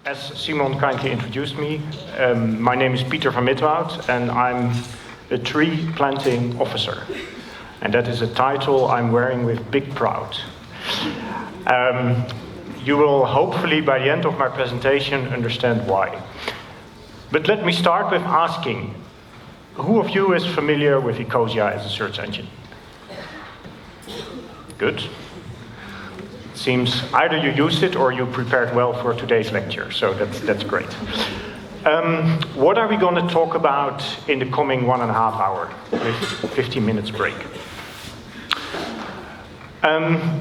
As Simon kindly introduced me, my name is Pieter van Mitwoud and I'm a tree planting officer. And that is a title I'm wearing with big pride. You will hopefully by the end of my presentation understand why. But let me start with asking, who of you is familiar with Ecosia as a search engine? Good. Seems either you used it or you prepared well for today's lecture, so that's great. What are we going to talk about in the coming 1.5 hours with 15 minutes break?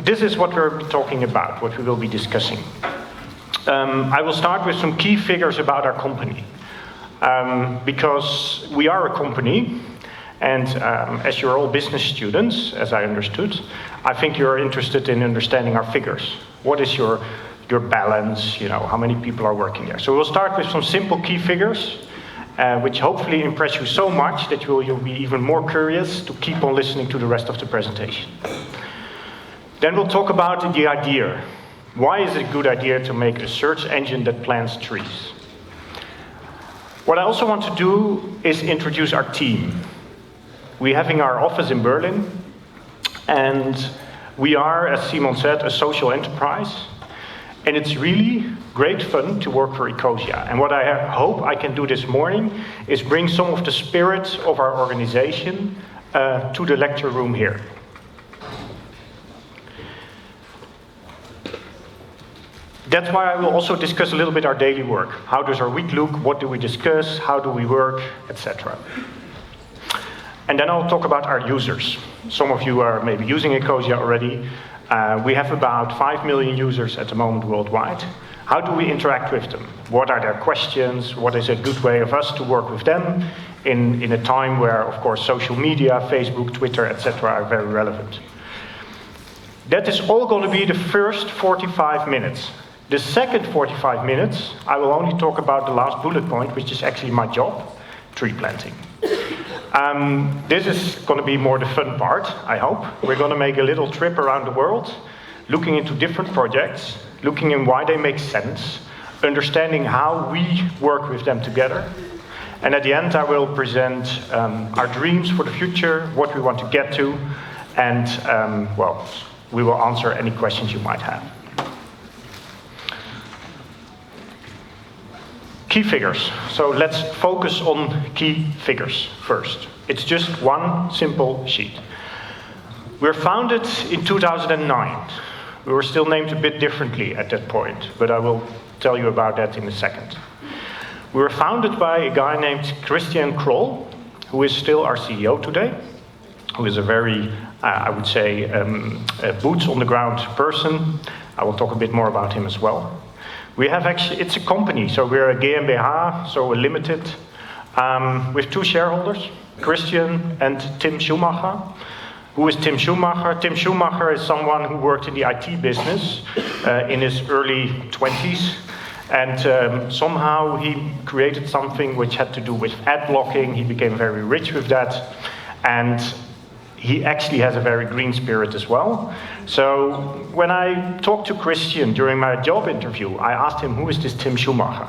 This is what we're talking about, what we will be discussing. I will start with some key figures about our company. Because we are a company, and as you're all business students, as I understood, I think you're interested in understanding our figures. What is your balance, how many people are working there? So we'll start with some simple key figures, which hopefully impress you so much that you'll be even more curious to keep on listening to the rest of the presentation. Then we'll talk about the idea. Why is it a good idea to make a search engine that plants trees? What I also want to do is introduce our team. We're having our office in Berlin, and we are, as Simon said, a social enterprise. And it's really great fun to work for Ecosia. And what I hope I can do this morning is bring some of the spirit of our organization to the lecture room here. That's why I will also discuss a little bit our daily work. How does our week look? What do we discuss? How do we work? Etc. And then I'll talk about our users. Some of you are maybe using Ecosia already. We have about 5 million users at the moment worldwide. How do we interact with them? What are their questions? What is a good way of us to work with them in a time where, of course, social media, Facebook, Twitter, etc. are very relevant? That is all going to be the first 45 minutes. The second 45 minutes, I will only talk about the last bullet point, which is actually my job, tree planting. This is going to be more the fun part, I hope. We're going to make a little trip around the world, looking into different projects, looking in why they make sense, understanding how we work with them together. And at the end, I will present our dreams for the future, what we want to get to, and, we will answer any questions you might have. Key figures. So let's focus on key figures first. It's just one simple sheet. We're founded in 2009. We were still named a bit differently at that point, but I will tell you about that in a second. We were founded by a guy named Christian Kroll, who is still our CEO today, who is a very, I would say, a boots-on-the-ground person. I will talk a bit more about him as well. We have actually, it's a company, so we're a GmbH, so a limited, with 2 shareholders, Christian and Tim Schumacher. Who is Tim Schumacher? Tim Schumacher is someone who worked in the IT business in his early 20s. And somehow he created something which had to do with ad blocking. He became very rich with that. And he actually has a very green spirit as well. So when I talked to Christian during my job interview, I asked him, who is this Tim Schumacher?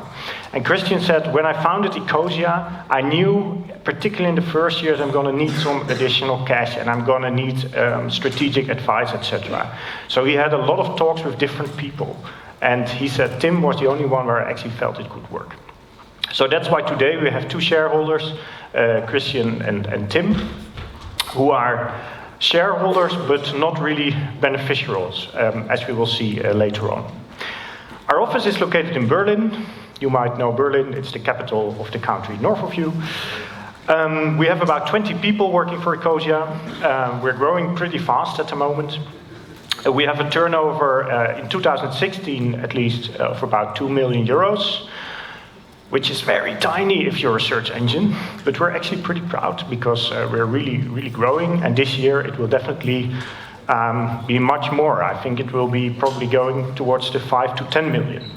And Christian said, when I founded Ecosia, I knew, particularly in the first years, I'm going to need some additional cash and I'm going to need strategic advice, etc. So he had a lot of talks with different people. And he said Tim was the only one where I actually felt it could work. So that's why today we have 2 shareholders, Christian and Tim, who are shareholders but not really beneficiaries, as we will see later on. Our office is located in Berlin. You might know Berlin, it's the capital of the country north of you. We have about 20 people working for Ecosia. We're growing pretty fast at the moment. We have a turnover in 2016 at least of about 2 million euros. Which is very tiny if you're a search engine, but we're actually pretty proud because we're really, really growing, and this year it will definitely be much more. I think it will be probably going towards the 5 to 10 million.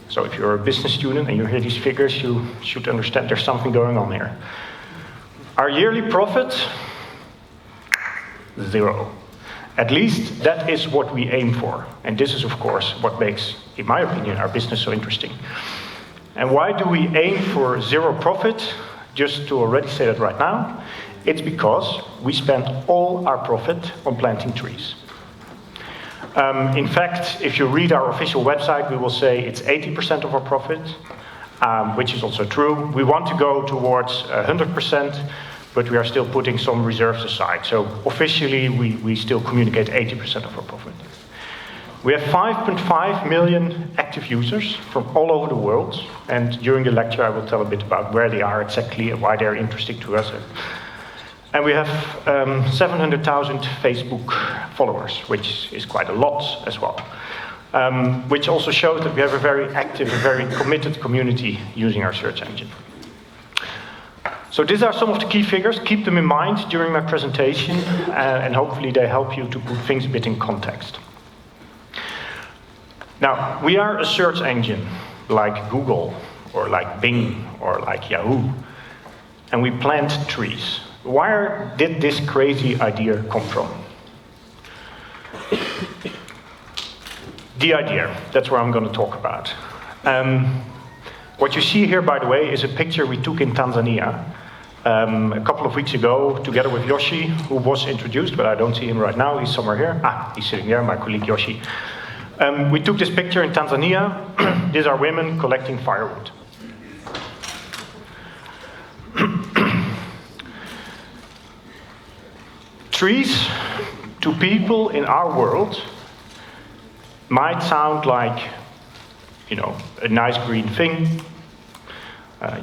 So if you're a business student and you hear these figures, you should understand there's something going on here. Our yearly profit, 0. At least that is what we aim for. And this is, of course, what makes, in my opinion, our business so interesting. And why do we aim for zero profit? Just to already say that right now, it's because we spend all our profit on planting trees. In fact, if you read our official website, we will say it's 80% of our profit, which is also true. We want to go towards 100%, but we are still putting some reserves aside. So officially, we still communicate 80% of our profit. We have 5.5 million active users from all over the world. And during the lecture, I will tell a bit about where they are exactly and why they're interesting to us. And we have 700,000 Facebook followers, which is quite a lot as well. Which also shows that we have a very active, a very committed community using our search engine. So these are some of the key figures. Keep them in mind during my presentation, and hopefully they help you to put things a bit in context. Now, we are a search engine like Google, or like Bing, or like Yahoo, and we plant trees. Where did this crazy idea come from? The idea, that's what I'm going to talk about. What you see here, by the way, is a picture we took in Tanzania a couple of weeks ago, together with Yoshi, who was introduced, but I don't see him right now. He's somewhere here. He's sitting there, my colleague Yoshi. We took this picture in Tanzania. These are women collecting firewood. Trees, to people in our world, might sound like, you know, a nice green thing.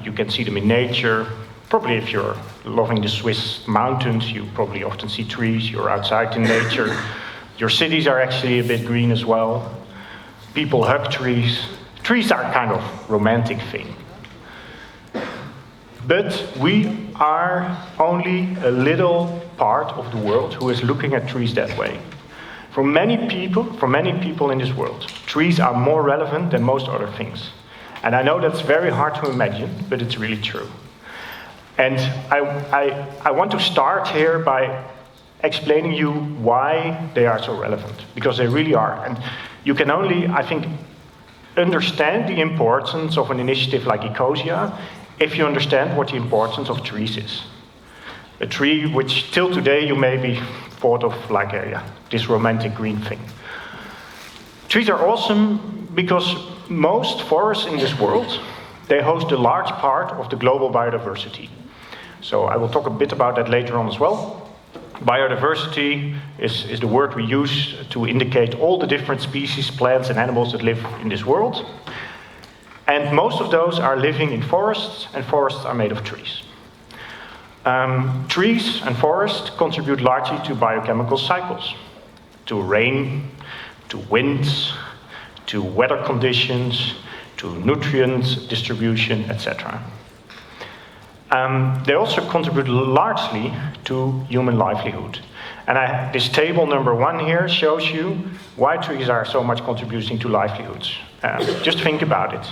You can see them in nature. Probably if you're loving the Swiss mountains, you probably often see trees. You're outside in nature. Your cities are actually a bit green as well. People hug trees. Trees are kind of romantic thing. But we are only a little part of the world who is looking at trees that way. For many people in this world, trees are more relevant than most other things. And I know that's very hard to imagine, but it's really true. And I want to start here by explaining you why they are so relevant, because they really are. And you can only, I think, understand the importance of an initiative like Ecosia if you understand what the importance of trees is. A tree which till today you maybe thought of like this romantic green thing. Trees are awesome because most forests in this world, they host a large part of the global biodiversity. So I will talk a bit about that later on as well. Biodiversity is the word we use to indicate all the different species, plants and animals that live in this world. And most of those are living in forests, and forests are made of trees. Trees and forests contribute largely to biochemical cycles, to rain, to winds, to weather conditions, to nutrients distribution, etc. They also contribute largely to human livelihood. And this table number 1 here shows you why trees are so much contributing to livelihoods. Just think about it.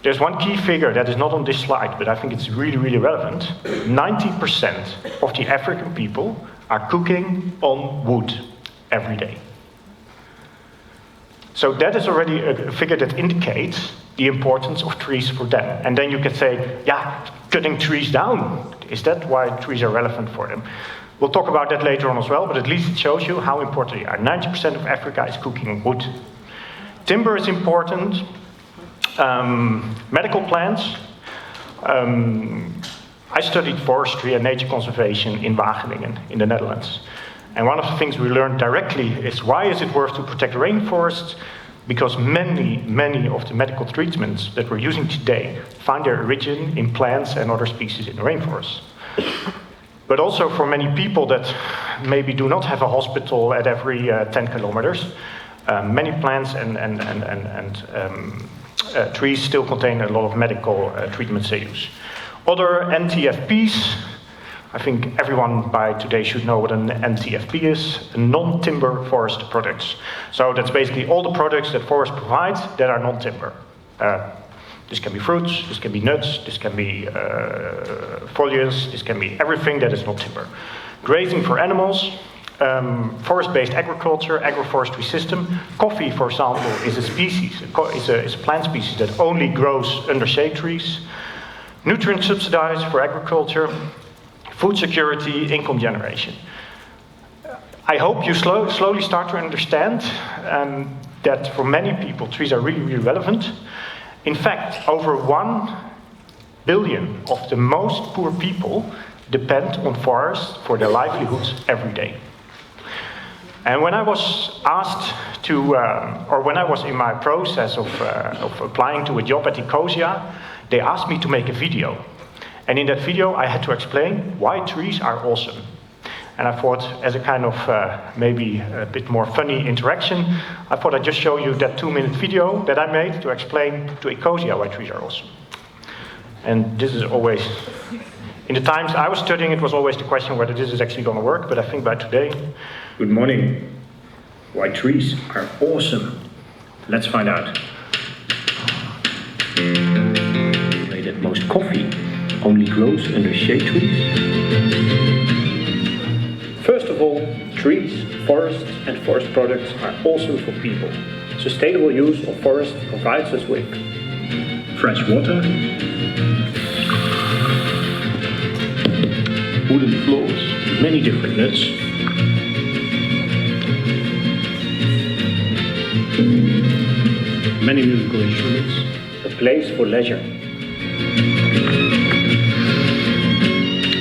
There's one key figure that is not on this slide, but I think it's really, really relevant. 90% of the African people are cooking on wood every day. So that is already a figure that indicates the importance of trees for them. And then you can say, yeah, cutting trees down, is that why trees are relevant for them? We'll talk about that later on as well, but at least it shows you how important they are. 90% of Africa is cooking on wood. Timber is important. Medical plants. I studied forestry and nature conservation in Wageningen, in the Netherlands. And one of the things we learned directly is why is it worth to protect rainforests? Because many of the medical treatments that we're using today find their origin in plants and other species in the rainforest. But also for many people that maybe do not have a hospital at every 10 kilometers, many plants and trees still contain a lot of medical treatments they use. Other NTFPs, I think everyone by today should know what an NTFP is, non-timber forest products. So that's basically all the products that forests provide that are non-timber. This can be fruits, this can be nuts, this can be foliage, this can be everything that is not timber. Grazing for animals, forest-based agriculture, agroforestry system. Coffee, for example, is a species, is a plant species that only grows under shade trees. Nutrient subsidized for agriculture, food security, income generation. I hope you slowly start to understand that for many people, trees are really, really relevant. In fact, over 1 billion of the most poor people depend on forests for their livelihoods every day. And when I was asked to, or when I was in my process of applying to a job at Ecosia, they asked me to make a video. And in that video, I had to explain why trees are awesome. And I thought, as a kind of maybe a bit more funny interaction, I thought I'd just show you that 2-minute video that I made to explain to Ecosia why trees are awesome. And this is always, in the times I was studying, it was always the question whether this is actually going to work, but I think by today. Good morning. Why trees are awesome. Let's find out. Way that most coffee only grows under shade trees. First of all, trees, forests and forest products are awesome for people. Sustainable use of forest provides us with fresh water, wooden floors, many different nuts, many musical instruments, a place for leisure,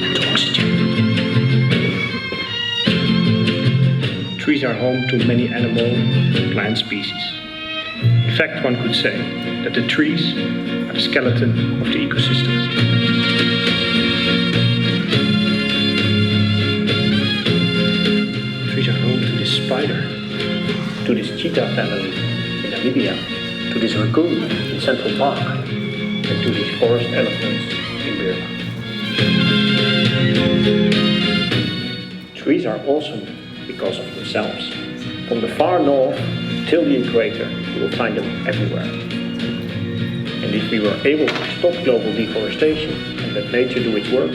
and oxygen. Trees are home to many animal and plant species. In fact, one could say that the trees are the skeleton of the ecosystem. Trees are home to this spider, to this cheetah family in Namibia, to this raccoon in Central Park, and to these forest elephants in Burma. Trees are awesome because of themselves. From the far north till the equator, you will find them everywhere. And if we were able to stop global deforestation and let nature do its work,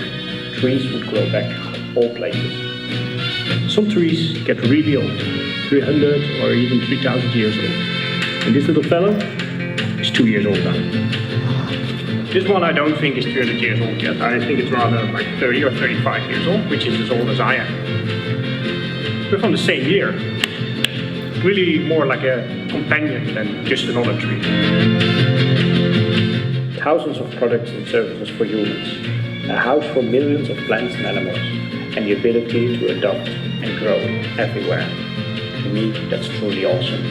trees would grow back in all places. Some trees get really old, 300 or even 3,000 years old. And this little fellow is 2 years old now. This one I don't think is 300 years old yet. I think it's rather like 30 or 35 years old, which is as old as I am. We're from the same year. Really more like a companion than just another tree. Thousands of products and services for humans, a house for millions of plants and animals, and the ability to adopt and grow everywhere. To me, that's truly awesome.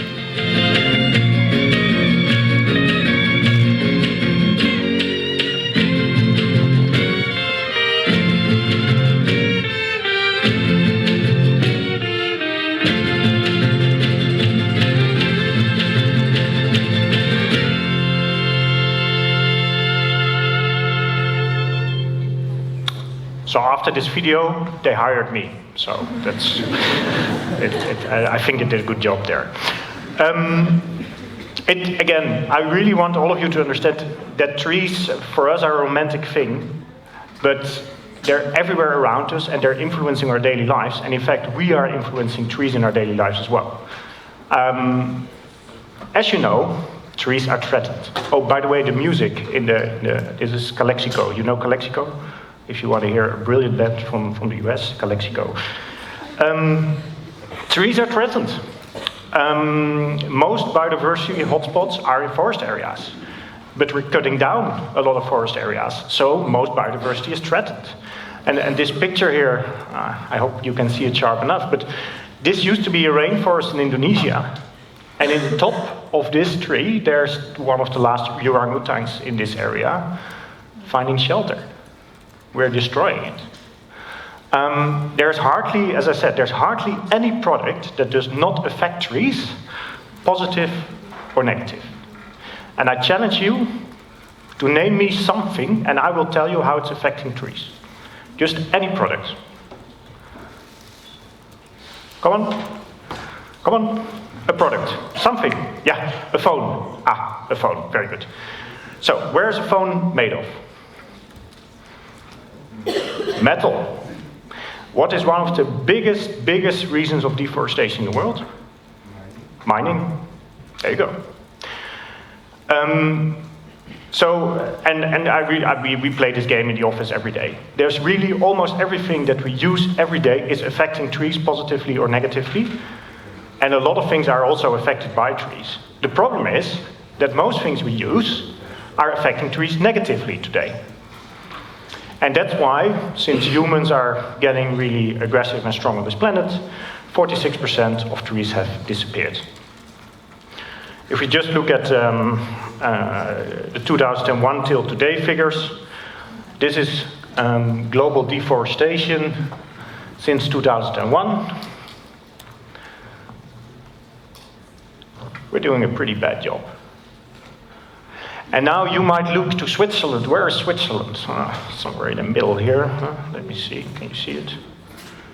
So after this video, they hired me. So that's, I think it did a good job there. Again, I really want all of you to understand that trees for us are a romantic thing, but they're everywhere around us and they're influencing our daily lives. And in fact, we are influencing trees in our daily lives as well. As you know, trees are threatened. Oh, by the way, the music in this is Calexico. You know Calexico? If you want to hear a brilliant band from the US, Calexico. Trees are threatened. Most biodiversity hotspots are in forest areas, but we're cutting down a lot of forest areas, so most biodiversity is threatened. And this picture here, I hope you can see it sharp enough, but this used to be a rainforest in Indonesia, and in the top of this tree, there's one of the last orangutans in this area finding shelter. We're destroying it. There's hardly, as I said, there's hardly any product that does not affect trees, positive or negative. And I challenge you to name me something and I will tell you how it's affecting trees. Just any product. Come on, a product, something, yeah, a phone. Ah, a phone, very good. So, where is a phone made of? Metal. What is one of the biggest reasons of deforestation in the world? Mining. There you go. We play this game in the office every day. There's really almost everything that we use every day is affecting trees positively or negatively. And a lot of things are also affected by trees. The problem is that most things we use are affecting trees negatively today. And that's why, since humans are getting really aggressive and strong on this planet, 46% of trees have disappeared. If we just look at the 2001 till today figures, this is global deforestation since 2001. We're doing a pretty bad job. And now you might look to Switzerland. Where is Switzerland? Somewhere in the middle here. Let me see, can you see it?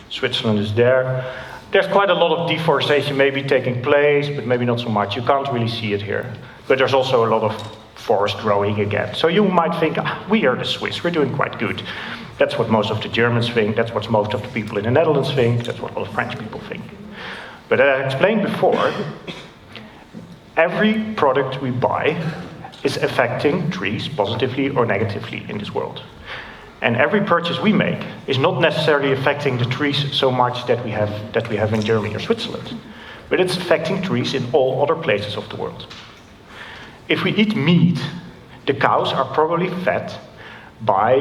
Switzerland is there. There's quite a lot of deforestation maybe taking place, but maybe not so much. You can't really see it here. But there's also a lot of forest growing again. So you might think, we are the Swiss, we're doing quite good. That's what most of the Germans think, that's what most of the people in the Netherlands think, that's what all the French people think. But as I explained before, every product we buy is affecting trees positively or negatively in this world. And every purchase we make is not necessarily affecting the trees so much that we have in Germany or Switzerland, but it's affecting trees in all other places of the world. If we eat meat, the cows are probably fed by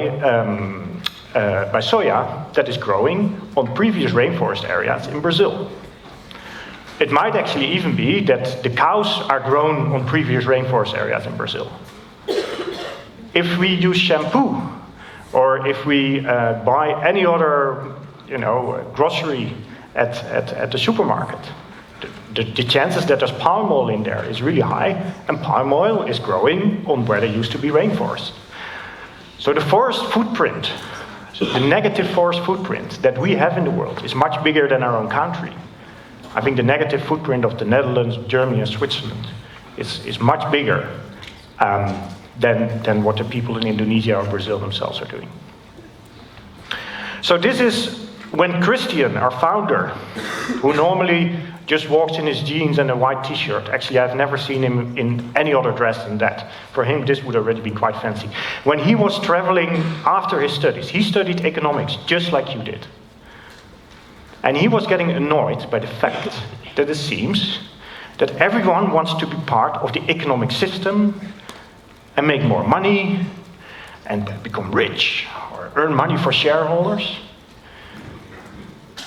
soya that is growing on previous rainforest areas in Brazil. It might actually even be that the cows are grown on previous rainforest areas in Brazil. If we use shampoo, or if we buy any other, grocery at the supermarket, the chances that there's palm oil in there is really high, and palm oil is growing on where there used to be rainforest. So the forest footprint, the negative forest footprint that we have in the world is much bigger than our own country. I think the negative footprint of the Netherlands, Germany, and Switzerland is much bigger than what the people in Indonesia or Brazil themselves are doing. So this is when Christian, our founder, who normally just walks in his jeans and a white t-shirt, actually I've never seen him in any other dress than that. For him this would already be quite fancy. When he was traveling after his studies, he studied economics just like you did. And he was getting annoyed by the fact that it seems that everyone wants to be part of the economic system and make more money and become rich or earn money for shareholders.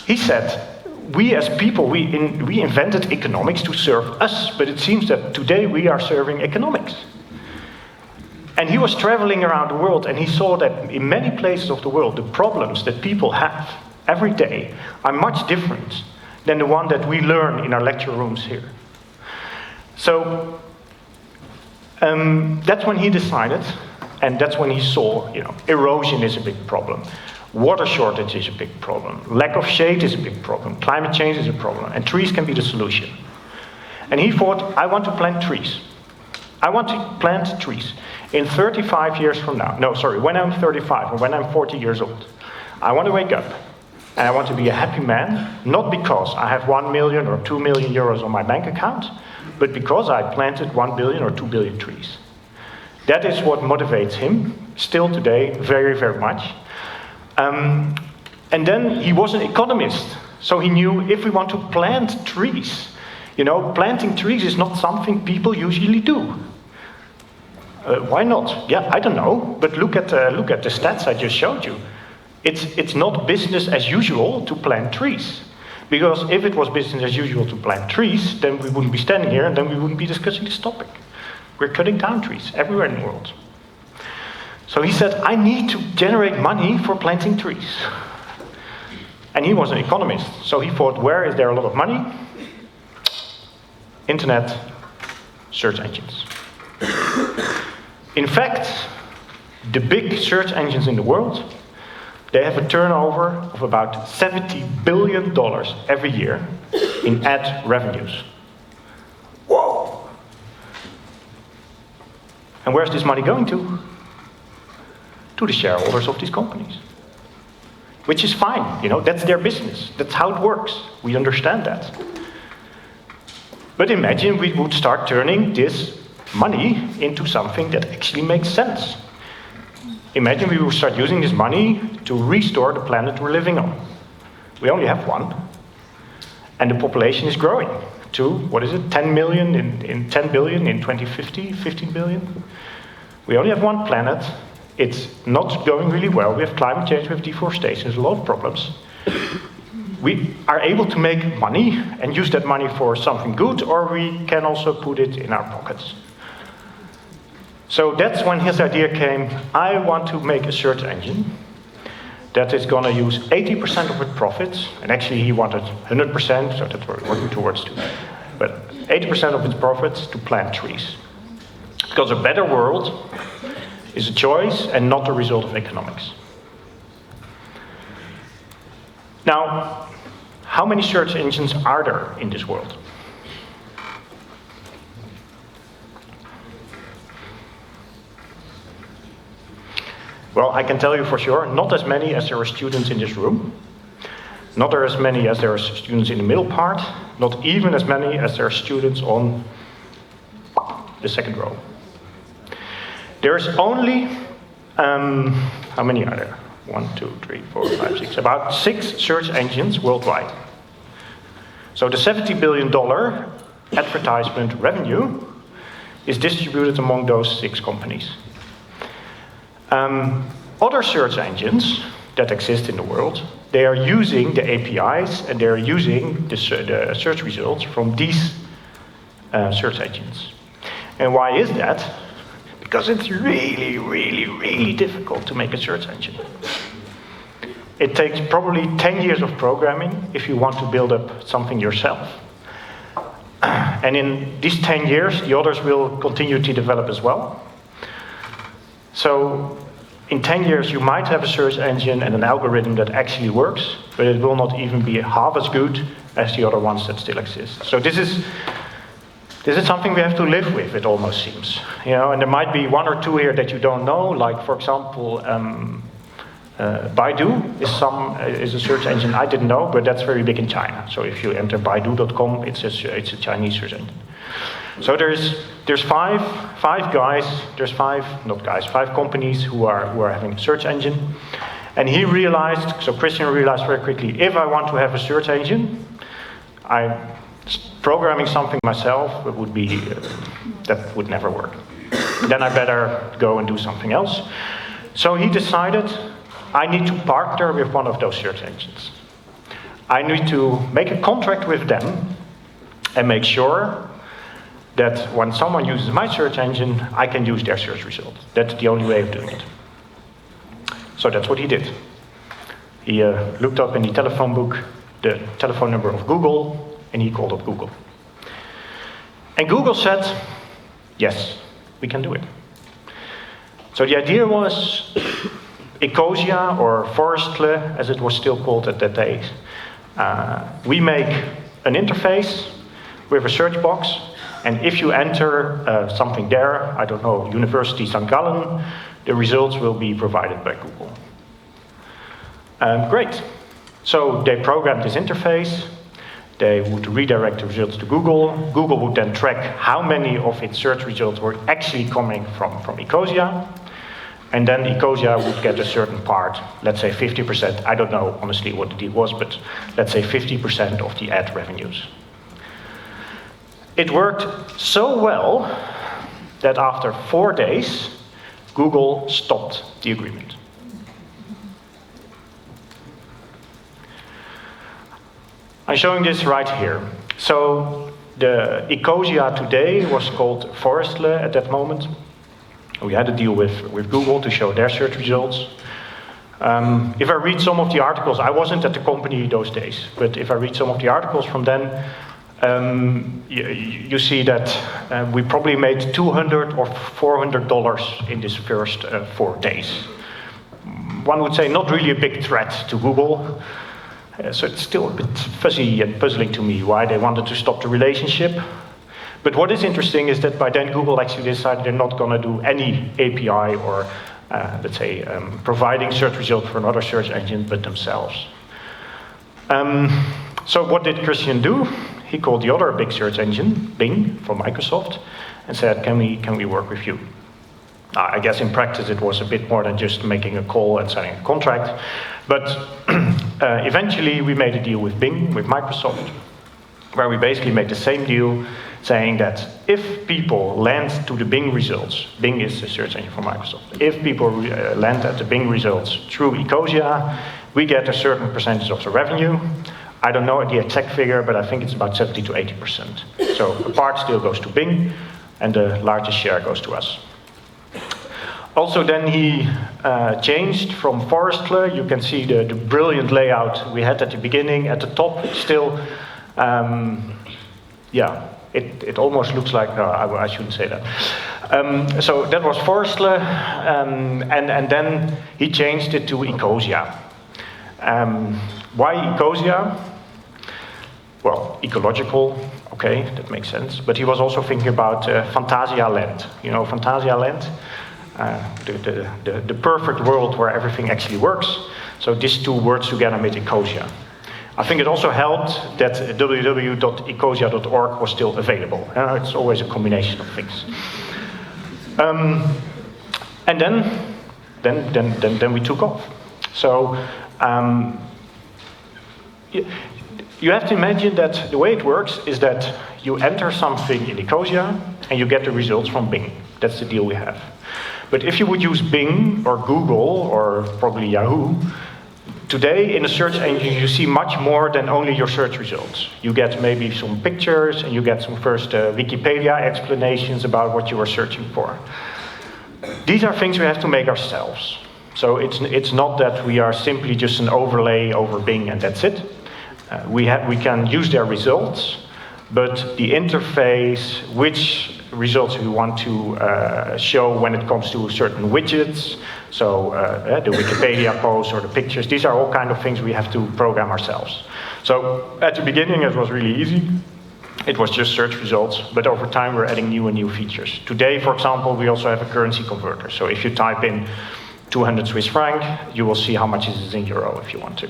He said, we as people, we invented economics to serve us, but it seems that today we are serving economics. And he was traveling around the world and he saw that in many places of the world, the problems that people have every day are much different than the one that we learn in our lecture rooms here. So that's when he decided, and that's when he saw, erosion is a big problem. Water shortage is a big problem. Lack of shade is a big problem. Climate change is a problem. And trees can be the solution. And he thought, I want to plant trees. I want to plant trees. In 35 years from now, when I'm 35 or when I'm 40 years old, I want to wake up and I want to be a happy man, not because I have 1 million or 2 million euros on my bank account, but because I planted 1 billion or 2 billion trees. That is what motivates him, still today, very, very much. And then he was an economist, so he knew if we want to plant trees, planting trees is not something people usually do. Why not? Yeah, I don't know, but look at the stats I just showed you. It's not business as usual to plant trees. Because if it was business as usual to plant trees, then we wouldn't be standing here and then we wouldn't be discussing this topic. We're cutting down trees everywhere in the world. So he said, I need to generate money for planting trees. And he was an economist, so he thought, where is there a lot of money? Internet, search engines. In fact, the big search engines in the world, they have a turnover of about $70 billion every year in ad revenues. Whoa! And where's this money going to? To the shareholders of these companies. which is fine, that's their business. That's how it works. We understand that. But imagine we would start turning this money into something that actually makes sense. Imagine we would start using this money to restore the planet we're living on. We only have one. And the population is growing to, 10 million in 10 billion in 2050, 15 billion? We only have one planet. It's not going really well. We have climate change, we have deforestation, there's a lot of problems. We are able to make money and use that money for something good, or we can also put it in our pockets. So that's when his idea came. I want to make a search engine that is going to use 80% of its profits, and actually he wanted 100%, so that's what we're working towards too. But 80% of its profits to plant trees. Because a better world is a choice and not a result of economics. Now, how many search engines are there in this world? Well, I can tell you for sure, not as many as there are students in this room. Not as many as there are students in the middle part. Not even as many as there are students on the second row. There's only, how many are there? 1, 2, 3, 4, 5, 6, about 6 search engines worldwide. So the $70 billion advertisement revenue is distributed among those 6 companies. Other search engines that exist in the world, they are using the APIs and they're using the search results from these search engines. And why is that? Because it's really, really, really difficult to make a search engine. It takes probably 10 years of programming if you want to build up something yourself. And in these 10 years, the others will continue to develop as well. So in 10 years, you might have a search engine and an algorithm that actually works, but it will not even be half as good as the other ones that still exist. So this is something we have to live with, it almost seems. And there might be 1 or 2 here that you don't know, like for example, Baidu is a search engine I didn't know, but that's very big in China. So if you enter baidu.com, it's a Chinese search engine. So there's five companies who are having a search engine. And Christian realized very quickly, if I want to have a search engine, programming something myself that would never work. Then I better go and do something else. So he decided, I need to partner with one of those search engines. I need to make a contract with them and make sure that when someone uses my search engine, I can use their search result. That's the only way of doing it. So that's what he did. He looked up in the telephone book the telephone number of Google, and he called up Google. And Google said, yes, we can do it. So the idea was Ecosia, or Forestle, as it was still called at that day. We make an interface with a search box, and if you enter something there, I don't know, University St. Gallen, the results will be provided by Google. Great. So they programmed this interface. They would redirect the results to Google. Google would then track how many of its search results were actually coming from Ecosia. And then Ecosia would get a certain part, let's say 50%. I don't know honestly what the deal was, but let's say 50% of the ad revenues. It worked so well that after 4 days, Google stopped the agreement. I'm showing this right here. So the Ecosia today was called Forestle at that moment. We had a deal with Google to show their search results. If I read some of the articles, I wasn't at the company those days, but if I read some of the articles from then, you see that we probably made $200 or $400 in this first 4 days. One would say not really a big threat to Google. So it's still a bit fuzzy and puzzling to me why they wanted to stop the relationship. But what is interesting is that by then Google actually decided they're not going to do any API or let's say, providing search results for another search engine but themselves. So what did Christian do? He called the other big search engine, Bing, from Microsoft, and said, can we work with you? I guess in practice it was a bit more than just making a call and signing a contract, but eventually we made a deal with Bing, with Microsoft, where we basically made the same deal, saying that if people land to the Bing results, Bing is a search engine for Microsoft, if people land at the Bing results through Ecosia, we get a certain percentage of the revenue. I don't know the exact figure, but I think it's about 70 to 80%. So a part still goes to Bing, and the largest share goes to us. Also then he changed from Forestler. You can see the brilliant layout we had at the beginning. At the top still, yeah, it almost looks like, no, I shouldn't say that. So that was Forestler, and then he changed it to Ecosia. Why Ecosia? Well, ecological, okay, that makes sense. But he was also thinking about Fantasia Land. You know Fantasia Land? The perfect world where everything actually works. So these two words together made Ecosia. I think it also helped that www.ecosia.org was still available. It's always a combination of things. And then we took off. So you have to imagine that the way it works is that you enter something in Ecosia and you get the results from Bing. That's the deal we have. But if you would use Bing or Google or probably Yahoo, today in a search engine you see much more than only your search results. You get maybe some pictures and you get some first Wikipedia explanations about what you are searching for. These are things we have to make ourselves. So it's not that we are simply just an overlay over Bing and that's it. We can use their results, but the interface, which results we want to show when it comes to certain widgets, so the Wikipedia posts or the pictures, these are all kind of things we have to program ourselves. So at the beginning it was really easy. It was just search results, but over time we're adding new and new features. Today, for example, we also have a currency converter. So if you type in 200 Swiss franc, you will see how much it is in euro if you want to.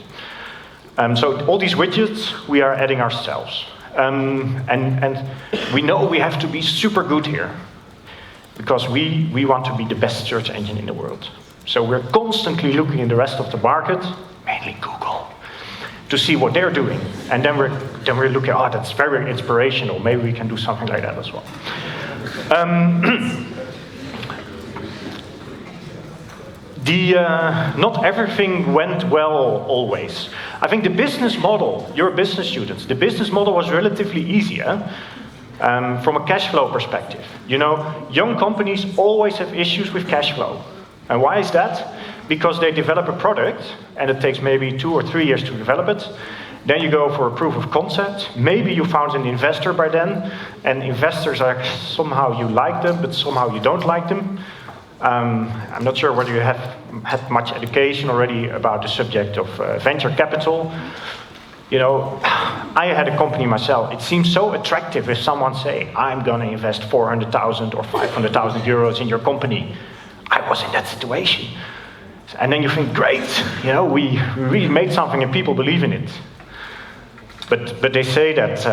So all these widgets we are adding ourselves. And we know we have to be super good here because we want to be the best search engine in the world. So we're constantly looking in the rest of the market, mainly Google, to see what they're doing. And then we're looking, oh, that's very inspirational. Maybe we can do something like that as well. Not everything went well always. I think the business model, you're business students, the business model was relatively easier from a cash flow perspective. You know, young companies always have issues with cash flow. And why is that? Because they develop a product and it takes maybe 2 or 3 years to develop it. Then you go for a proof of concept. Maybe you found an investor by then, and investors are somehow you like them, but somehow you don't like them. I'm not sure whether you have had much education already about the subject of venture capital. You know, I had a company myself. It seems so attractive if someone say, I'm going to invest 400,000 or 500,000 euros in your company. I was in that situation. And then you think, great, you know, we really made something and people believe in it. But they say that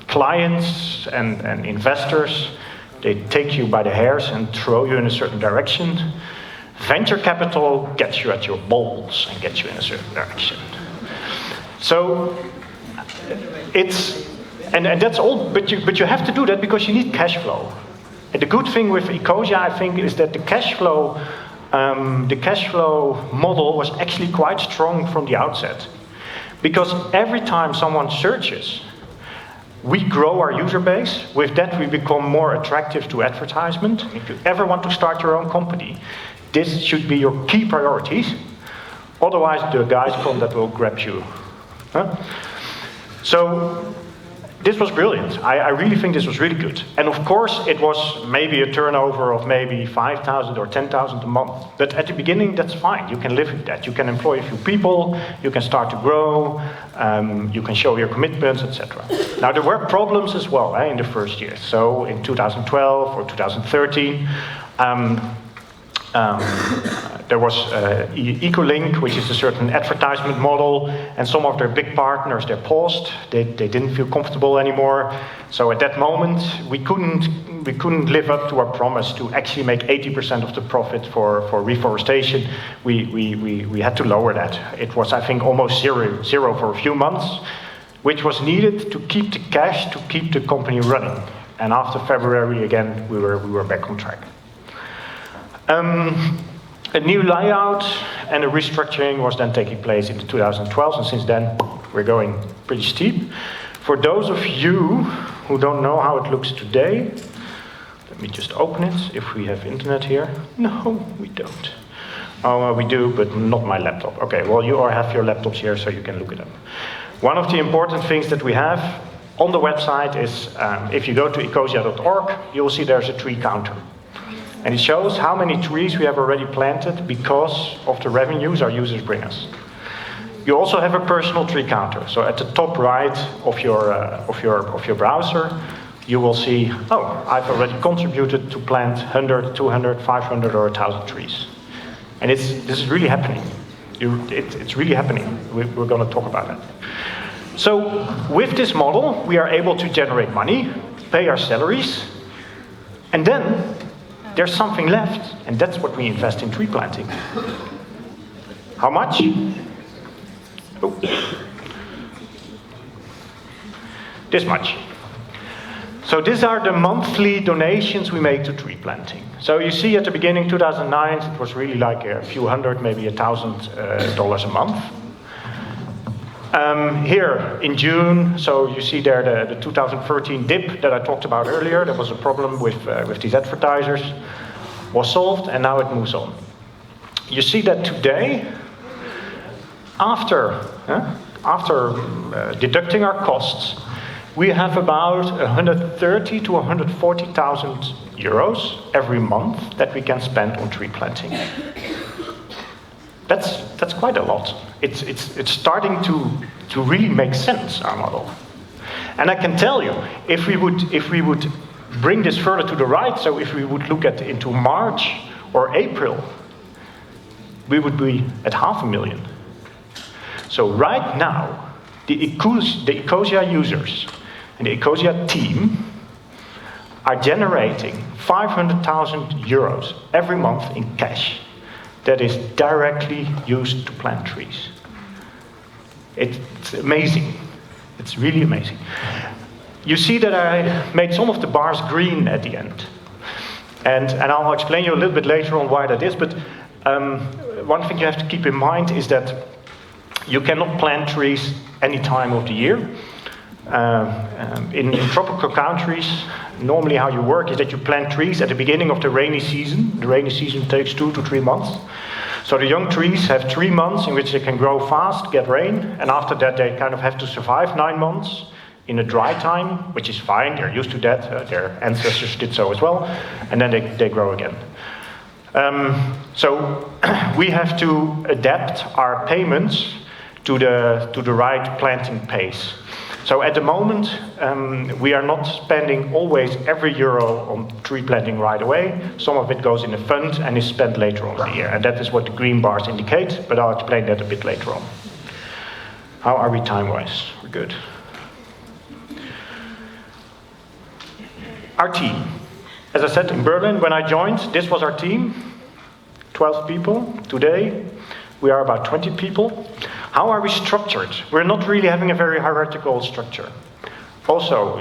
clients and investors, they take you by the hairs and throw you in a certain direction. Venture capital gets you at your balls and gets you in a certain direction. So it's, and that's all, but you have to do that because you need cash flow. And the good thing with Ecosia, I think, is that the cash flow model was actually quite strong from the outset. Because every time someone searches, we grow our user base. With that, we become more attractive to advertisement. If you ever want to start your own company, this should be your key priorities. Otherwise, the guys come that will grab you. Huh? So this was brilliant. I really think this was really good. And of course, it was maybe a turnover of maybe 5,000 or 10,000 a month. But at the beginning, that's fine. You can live with that. You can employ a few people. You can start to grow. You can show your commitments, etc. Now, there were problems as well in the first year. So in 2012 or 2013, There was Ecolink, which is a certain advertisement model, and some of their big partners, they paused. They didn't feel comfortable anymore. So at that moment, we couldn't live up to our promise to actually make 80% of the profit for reforestation. We had to lower that. It was, I think, almost zero for a few months, which was needed to keep the cash, to keep the company running. And after February, again, we were back on track. A new layout and a restructuring was then taking place in 2012, and since then we're going pretty steep. For those of you who don't know how it looks today, let me just open it, if we have internet here. No, we don't. Oh, well, we do, but not my laptop. Okay, well, you all have your laptops here, so you can look it up. One of the important things that we have on the website is, if you go to ecosia.org, you'll see there's a tree counter. And it shows how many trees we have already planted because of the revenues our users bring us. You also have a personal tree counter. So at the top right of your browser, you will see, oh, I've already contributed to plant 100, 200, 500, or 1,000 trees. And this is really happening. It's really happening. We're going to talk about that. So with this model, we are able to generate money, pay our salaries, and then there's something left, and that's what we invest in tree planting. How much? Oh. This much. So these are the monthly donations we make to tree planting. So you see at the beginning, 2009, it was really like a few hundred, maybe $1,000 a month. Here in June, so you see there the 2013 dip that I talked about earlier. There was a problem with these advertisers, was solved, and now it moves on. You see that today, after deducting our costs, we have about 130 to 140,000 euros every month that we can spend on tree planting. That's quite a lot. It's starting to really make sense, our model. And I can tell you, if we would bring this further to the right, so if we would look into March or April, we would be at 500,000. So right now, the Ecosia users and the Ecosia team are generating 500,000 euros every month in cash that is directly used to plant trees. It's amazing. It's really amazing. You see that I made some of the bars green at the end. And I'll explain you a little bit later on why that is, but one thing you have to keep in mind is that you cannot plant trees any time of the year. In tropical countries, normally how you work is that you plant trees at the beginning of the rainy season. The rainy season takes 2 to 3 months. So the young trees have 3 months in which they can grow fast, get rain, and after that they kind of have to survive 9 months in a dry time, which is fine, they're used to that, their ancestors did so as well, and then they grow again. So we have to adapt our payments to the right planting pace. So at the moment, we are not spending always every euro on tree planting right away. Some of it goes in a fund and is spent later on in the year. And that is what the green bars indicate, but I'll explain that a bit later on. How are we time-wise? We're good. Our team. As I said, in Berlin, when I joined, this was our team. 12 people. Today, we are about 20 people. How are we structured? We're not really having a very hierarchical structure. Also,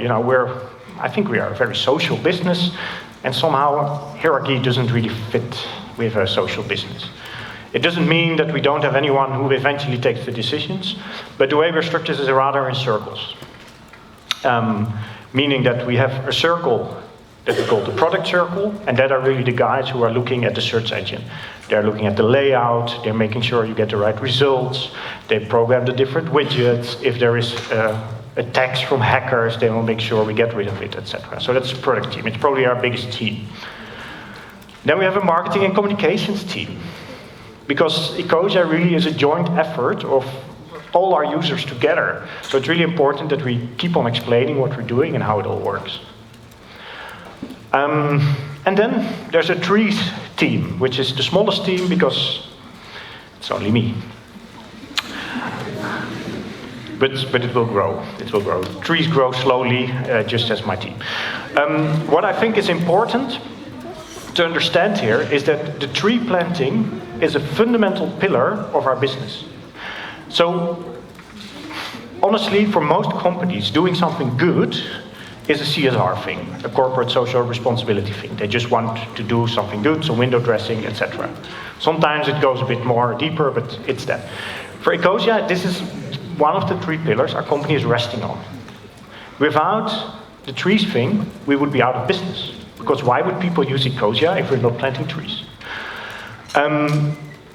I think we are a very social business, and somehow hierarchy doesn't really fit with a social business. It doesn't mean that we don't have anyone who eventually takes the decisions, but the way we're structured is rather in circles. Meaning that we have a circle that we call the product circle, and that are really the guys who are looking at the search engine. They're looking at the layout, they're making sure you get the right results, they program the different widgets. If there is attacks from hackers, they will make sure we get rid of it, etc. So that's the product team. It's probably our biggest team. Then we have a marketing and communications team, because Ecosia really is a joint effort of all our users together. So it's really important that we keep on explaining what we're doing and how it all works. And then there's a trees team, which is the smallest team because it's only me. But it will grow. It will grow. Trees grow slowly, just as my team. What I think is important to understand here is that the tree planting is a fundamental pillar of our business. So, honestly, for most companies, doing something good is a CSR thing, a corporate social responsibility thing. They just want to do something good, so window dressing, etc. Sometimes it goes a bit more deeper, but it's that. For Ecosia, this is one of the 3 pillars our company is resting on. Without the trees thing, we would be out of business. Because why would people use Ecosia if we're not planting trees?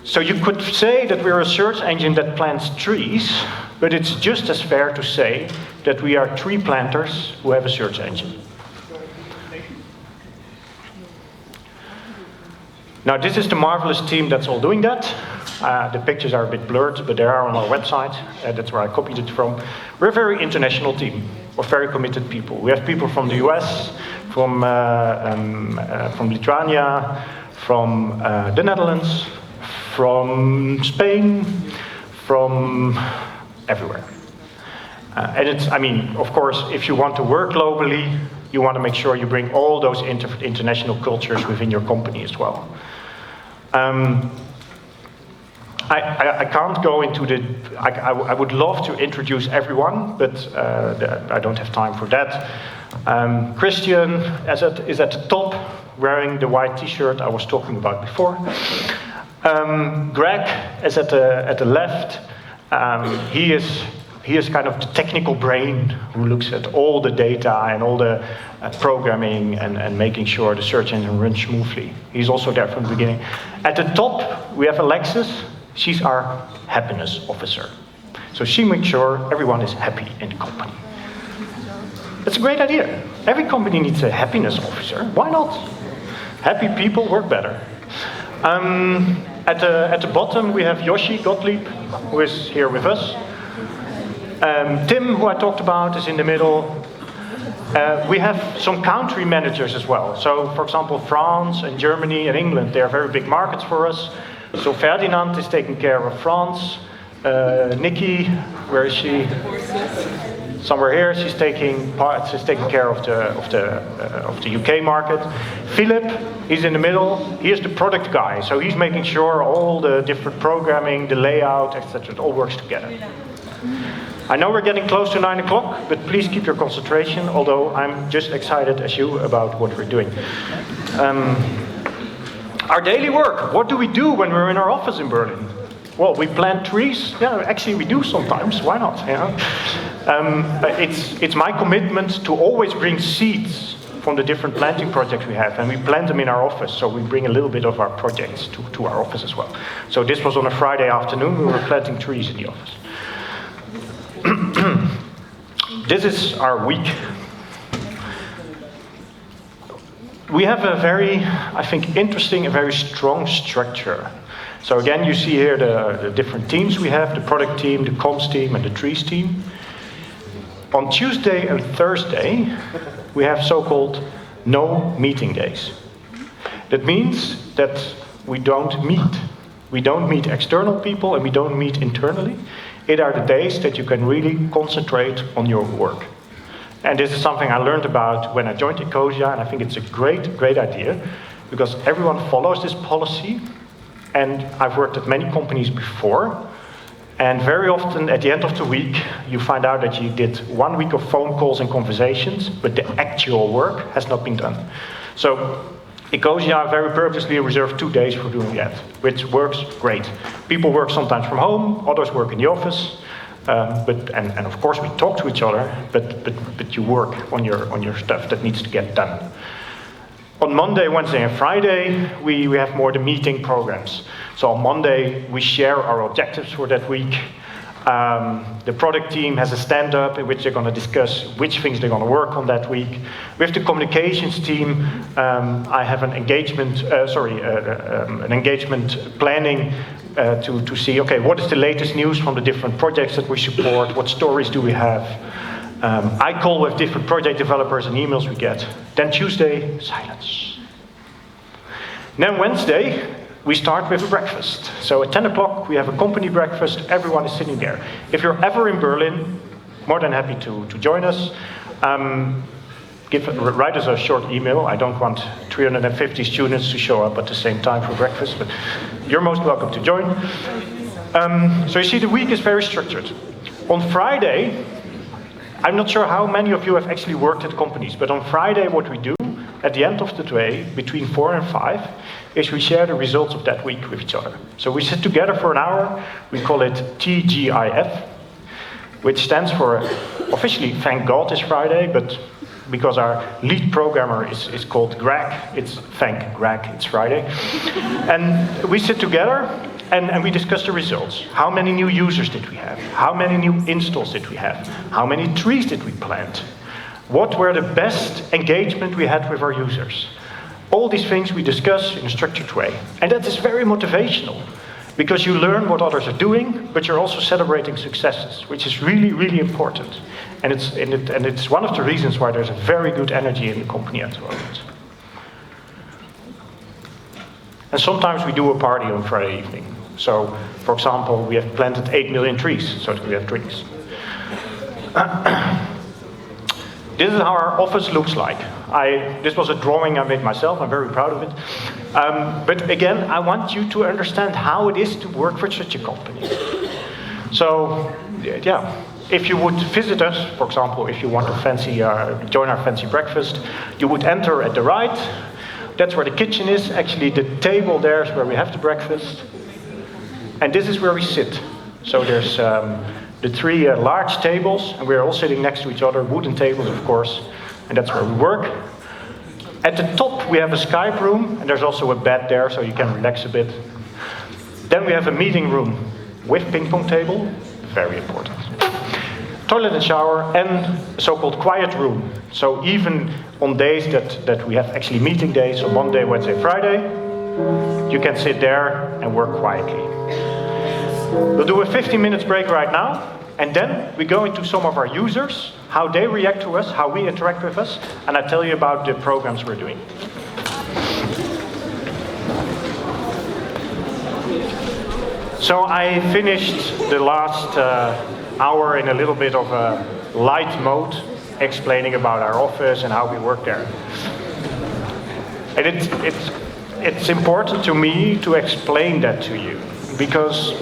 So you could say that we're a search engine that plants trees, but it's just as fair to say that we are tree planters who have a search engine. Now this is the marvelous team that's all doing that. The pictures are a bit blurred, but they are on our website. That's where I copied it from. We're a very international team of very committed people. We have people from the US, from Lithuania, from the Netherlands, from Spain, from everywhere. And it's, I mean, of course, if you want to work globally, you want to make sure you bring all those international cultures within your company as well. I can't go into the, I would love to introduce everyone, but I don't have time for that. Christian is at the top, wearing the white t-shirt I was talking about before. Greg is at the left. He is kind of the technical brain who looks at all the data and all the programming and making sure the search engine runs smoothly. He's also there from the beginning. At the top, we have Alexis. She's our happiness officer. So she makes sure everyone is happy in the company. That's a great idea. Every company needs a happiness officer. Why not? Happy people work better. At the bottom, we have Yoshi Gottlieb, who is here with us. Tim, who I talked about, is in the middle. We have some country managers as well. So, for example, France and Germany and England, they are very big markets for us. So Ferdinand is taking care of France. Nikki, where is she? Somewhere here. She's taking care of the UK market. Philip, he's in the middle. He is the product guy, so he's making sure all the different programming, the layout, etc., it all works together. I know we're getting close to 9 o'clock, but please keep your concentration. Although I'm just excited as you about what we're doing. Our daily work. What do we do when we're in our office in Berlin? Well, we plant trees. Yeah, actually we do sometimes. Why not? You know? It's my commitment to always bring seeds from the different planting projects we have, and we plant them in our office. So we bring a little bit of our projects to our office as well. So this was on a Friday afternoon. We were planting trees in the office. This is our week. We have a very, I think, interesting and very strong structure. So again, you see here the different teams we have, the product team, the comms team, and the trees team. On Tuesday and Thursday, we have so-called no meeting days. That means that we don't meet. We don't meet external people and we don't meet internally. It are the days that you can really concentrate on your work. And this is something I learned about when I joined Ecosia, and I think it's a great idea, because everyone follows this policy, and I've worked at many companies before, and very often at the end of the week, you find out that you did 1 week of phone calls and conversations, but the actual work has not been done. So Ecosia very purposely reserved 2 days for doing that, which works great. People work sometimes from home, others work in the office, and of course we talk to each other, but you work on your stuff that needs to get done. On Monday, Wednesday, and Friday, we have more the meeting programs. So on Monday, we share our objectives for that week. The product team has a stand-up in which they're going to discuss which things they're going to work on that week. With the communications team, I have an engagement planning to see, okay, what is the latest news from the different projects that we support? What stories do we have? I call with different project developers and emails we get. Then Tuesday, silence. Then Wednesday, we start with a breakfast. So at 10 o'clock, we have a company breakfast. Everyone is sitting there. If you're ever in Berlin, more than happy to join us. Write us a short email. I don't want 350 students to show up at the same time for breakfast, but you're most welcome to join. So you see, the week is very structured. On Friday, I'm not sure how many of you have actually worked at companies, but on Friday what we do at the end of the day, between 4 and 5, is we share the results of that week with each other. So we sit together for an hour. We call it TGIF, which stands for, officially, thank God it's Friday, but because our lead programmer is called Greg, it's thank Greg, it's Friday. And we sit together and we discuss the results. How many new users did we have? How many new installs did we have? How many trees did we plant? What were the best engagement we had with our users? All these things we discuss in a structured way. And that is very motivational, because you learn what others are doing, but you're also celebrating successes, which is really, really important. And it's one of the reasons why there's a very good energy in the company at the moment. And sometimes we do a party on Friday evening. So, for example, we have planted 8 million trees, so that we have trees. This is how our office looks like. This was a drawing I made myself, I'm very proud of it. But again, I want you to understand how it is to work for such a company. So, yeah, if you would visit us, for example, if you want to join our fancy breakfast, you would enter at the right. That's where the kitchen is. Actually, the table there is where we have the breakfast. And this is where we sit. So there's the 3 large tables, and we're all sitting next to each other, wooden tables, of course, and that's where we work. At the top, we have a Skype room, and there's also a bed there, so you can relax a bit. Then we have a meeting room with ping pong table, very important. Toilet and shower, and a so-called quiet room. So even on days that we have actually meeting days, so Monday, Wednesday, Friday, you can sit there and work quietly. We'll do a 15 minutes break right now, and then we go into some of our users, how they react to us, how we interact with us, and I tell you about the programs we're doing. So I finished the last hour in a little bit of a light mode, explaining about our office and how we work there. And it's important to me to explain that to you, because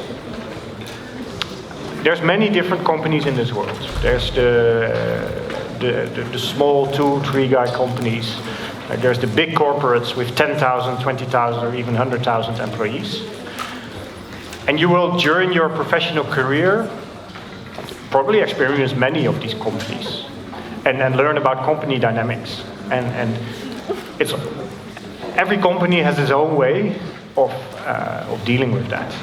there's many different companies in this world. There's the small 2-3 guy companies. There's the big corporates with 10,000, 20,000, or even 100,000 employees. And you will, during your professional career, probably experience many of these companies and learn about company dynamics. And it's every company has its own way of dealing with that.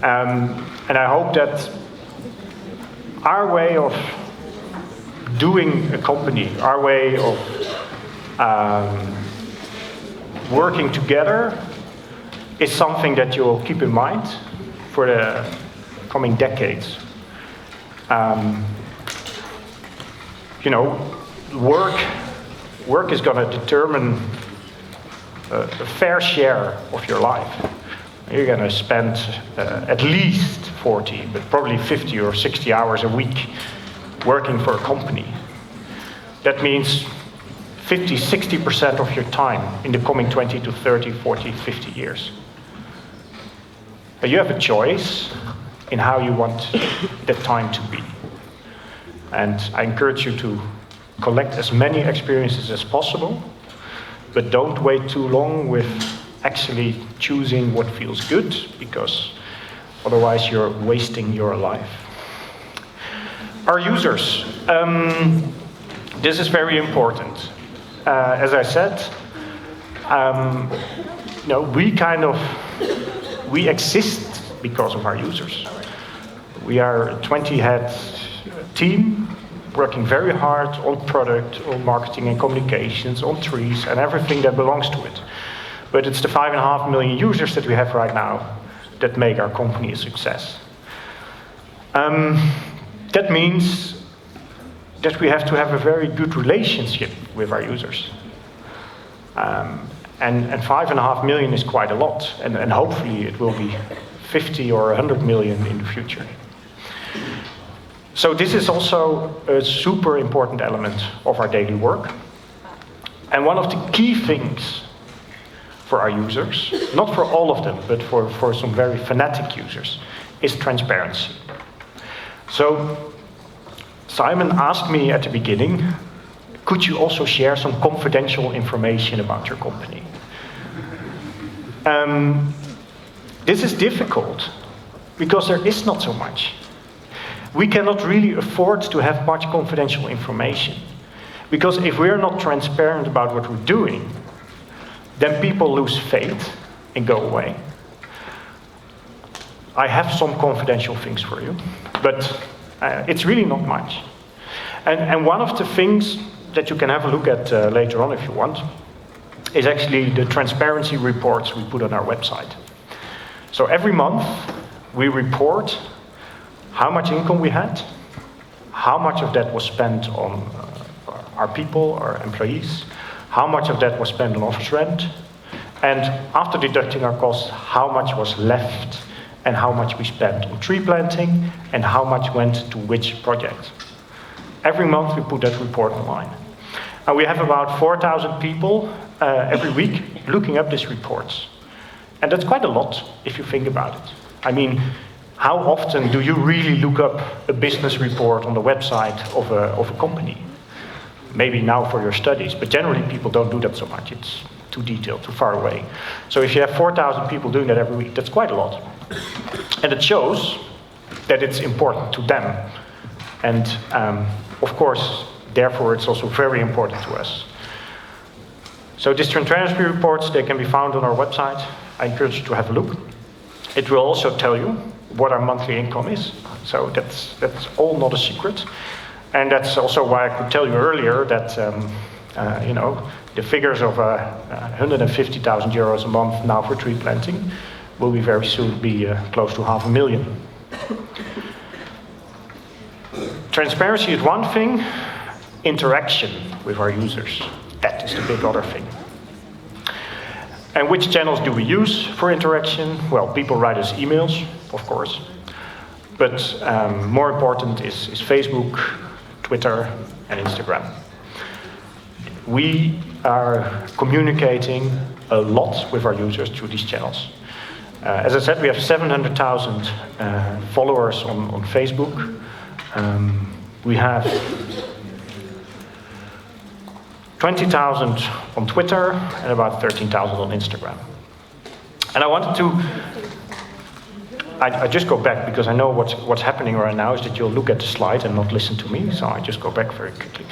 And I hope that our way of doing a company, our way of working together is something that you'll keep in mind for the coming decades. You know, work is going to determine a fair share of your life. You're going to spend at least 40, but probably 50 or 60 hours a week working for a company. That means 50, 60% of your time in the coming 20 to 30, 40, 50 years. But you have a choice in how you want that time to be. And I encourage you to collect as many experiences as possible, but don't wait too long with actually choosing what feels good, because otherwise you're wasting your life. Our users. This is very important. As I said, we exist because of our users. We are a 20-head team working very hard on product, on marketing and communications, on trees and everything that belongs to it. But it's the 5.5 million users that we have right now that make our company a success. That means that we have to have a very good relationship with our users. And 5.5 million is quite a lot, and hopefully it will be 50 or 100 million in the future. So this is also a super important element of our daily work. And one of the key things for our users, not for all of them, but for some very fanatic users, is transparency. So Simon asked me at the beginning, could you also share some confidential information about your company? This is difficult because there is not so much. We cannot really afford to have much confidential information. Because if we're not transparent about what we're doing, then people lose faith and go away. I have some confidential things for you, but it's really not much. And one of the things that you can have a look at later on if you want, is actually the transparency reports we put on our website. So every month we report how much income we had, how much of that was spent on our people, our employees, how much of that was spent on office rent, and after deducting our costs, how much was left and how much we spent on tree planting and how much went to which project. Every month we put that report online. And we have about 4,000 people every week looking up these reports. And that's quite a lot if you think about it. I mean, how often do you really look up a business report on the website of a company? Maybe now for your studies, but generally people don't do that so much. It's too detailed, too far away. So if you have 4,000 people doing that every week, that's quite a lot. And it shows that it's important to them. And of course, therefore, it's also very important to us. So these transparency reports, they can be found on our website. I encourage you to have a look. It will also tell you what our monthly income is. So that's all not a secret. And that's also why I could tell you earlier that the figures of 150,000 euros a month now for tree planting will be very soon be close to 500,000. Transparency is one thing. Interaction with our users, that is the big other thing. And which channels do we use for interaction? Well, people write us emails, of course. But more important is Facebook, Twitter, and Instagram. We are communicating a lot with our users through these channels. As I said, we have 700,000 followers on Facebook. We have 20,000 on Twitter and about 13,000 on Instagram. And I wanted to, I just go back because I know what's happening right now is that you'll look at the slide and not listen to me, so I just go back very quickly.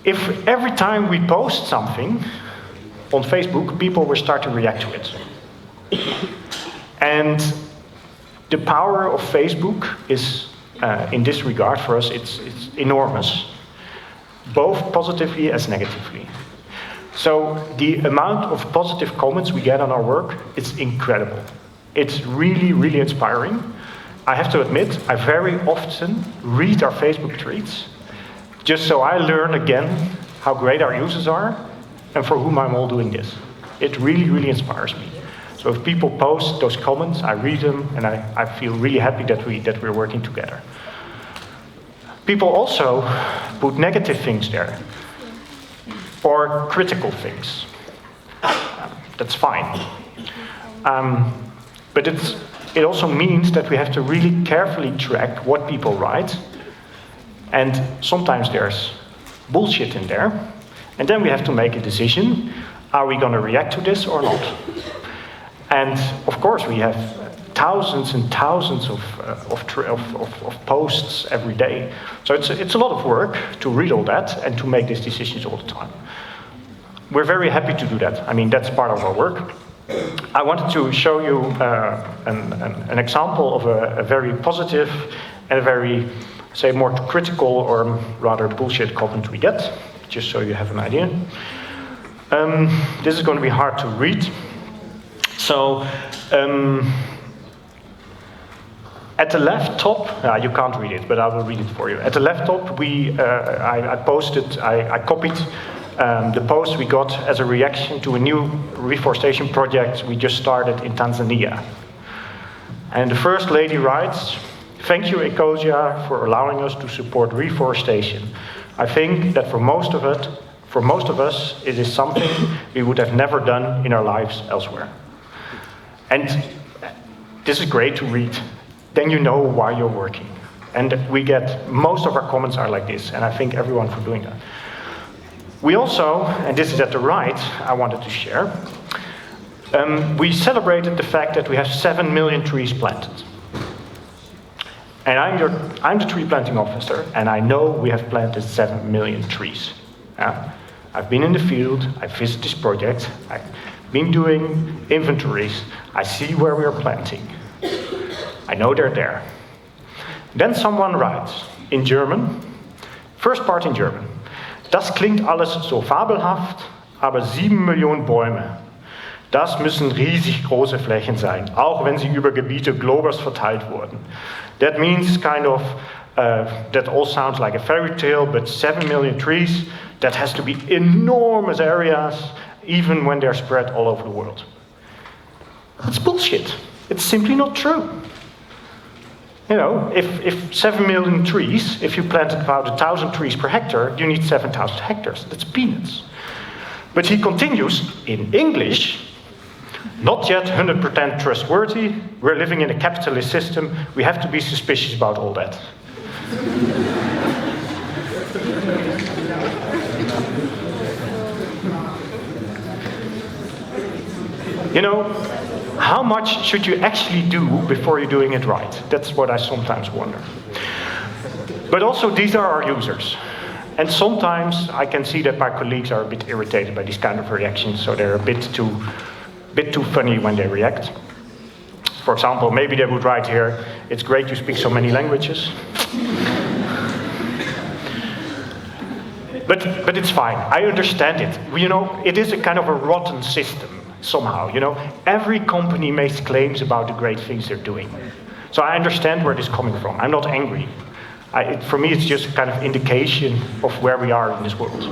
If every time we post something on Facebook, people will start to react to it. And the power of Facebook is, in this regard for us, it's enormous. Both positively as negatively. So the amount of positive comments we get on our work, it's incredible. It's really, really inspiring. I have to admit, I very often read our Facebook tweets, just so I learn again how great our users are and for whom I'm all doing this. It really, really inspires me. So if people post those comments, I read them and I feel really happy that we're working together. People also put negative things there, or critical things. That's fine. But it also means that we have to really carefully track what people write, and sometimes there's bullshit in there, and then we have to make a decision, are we going to react to this or not? And of course we have thousands and thousands of posts every day. So it's a lot of work to read all that and to make these decisions all the time. We're very happy to do that. I mean, that's part of our work. I wanted to show you an example of a very positive and a very, say, more critical or rather bullshit comment we get, just so you have an idea. This is going to be hard to read. So, at the left top, you can't read it, but I will read it for you. At the left top, I copied the post we got as a reaction to a new reforestation project we just started in Tanzania. And the first lady writes, "Thank you, Ecosia, for allowing us to support reforestation. I think that for most of us, it is something we would have never done in our lives elsewhere." And this is great to read. Then you know why you're working. And most of our comments are like this, and I thank everyone for doing that. We also, and this is at the right, I wanted to share, we celebrated the fact that we have 7 million trees planted. And I'm the tree planting officer, and I know we have planted 7 million trees. I've been in the field, I've visited this project, I've been doing inventories, I see where we are planting. I know they're there. Then someone writes, in German, first part in German, "Das klingt alles so fabelhaft, aber 7 Millionen Bäume. Das müssen riesig große Flächen sein, auch wenn sie über Gebiete Globers verteilt wurden." That means kind of, that all sounds like a fairy tale, but 7 million trees, that has to be enormous areas, even when they're spread all over the world. That's bullshit. It's simply not true. You know, if 7 million trees, if you planted about 1,000 trees per hectare, you need 7,000 hectares. That's peanuts. But he continues in English, "Not yet 100% trustworthy. We're living in a capitalist system. We have to be suspicious about all that." You know, how much should you actually do before you're doing it right? That's what I sometimes wonder. But also, these are our users. And sometimes I can see that my colleagues are a bit irritated by these kind of reactions, so they're a bit too funny when they react. For example, maybe they would write here, "It's great you speak so many languages." But it's fine, I understand it. You know, it is a kind of a rotten system. Somehow, you know, every company makes claims about the great things they're doing. So I understand where this is coming from. I'm not angry. For me, it's just a kind of indication of where we are in this world.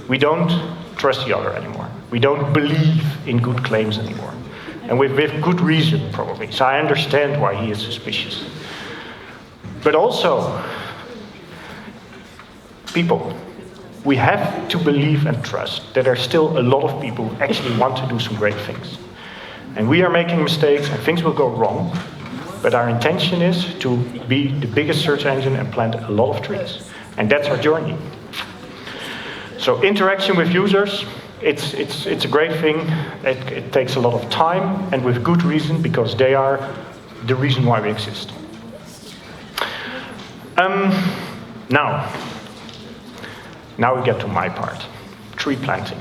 We don't trust the other anymore. We don't believe in good claims anymore. And with good reason, probably. So I understand why he is suspicious. But also, people, we have to believe and trust that there are still a lot of people who actually want to do some great things. And we are making mistakes and things will go wrong, but our intention is to be the biggest search engine and plant a lot of trees. And that's our journey. So interaction with users, it's a great thing. It takes a lot of time and with good reason, because they are the reason why we exist. Now we get to my part, tree planting.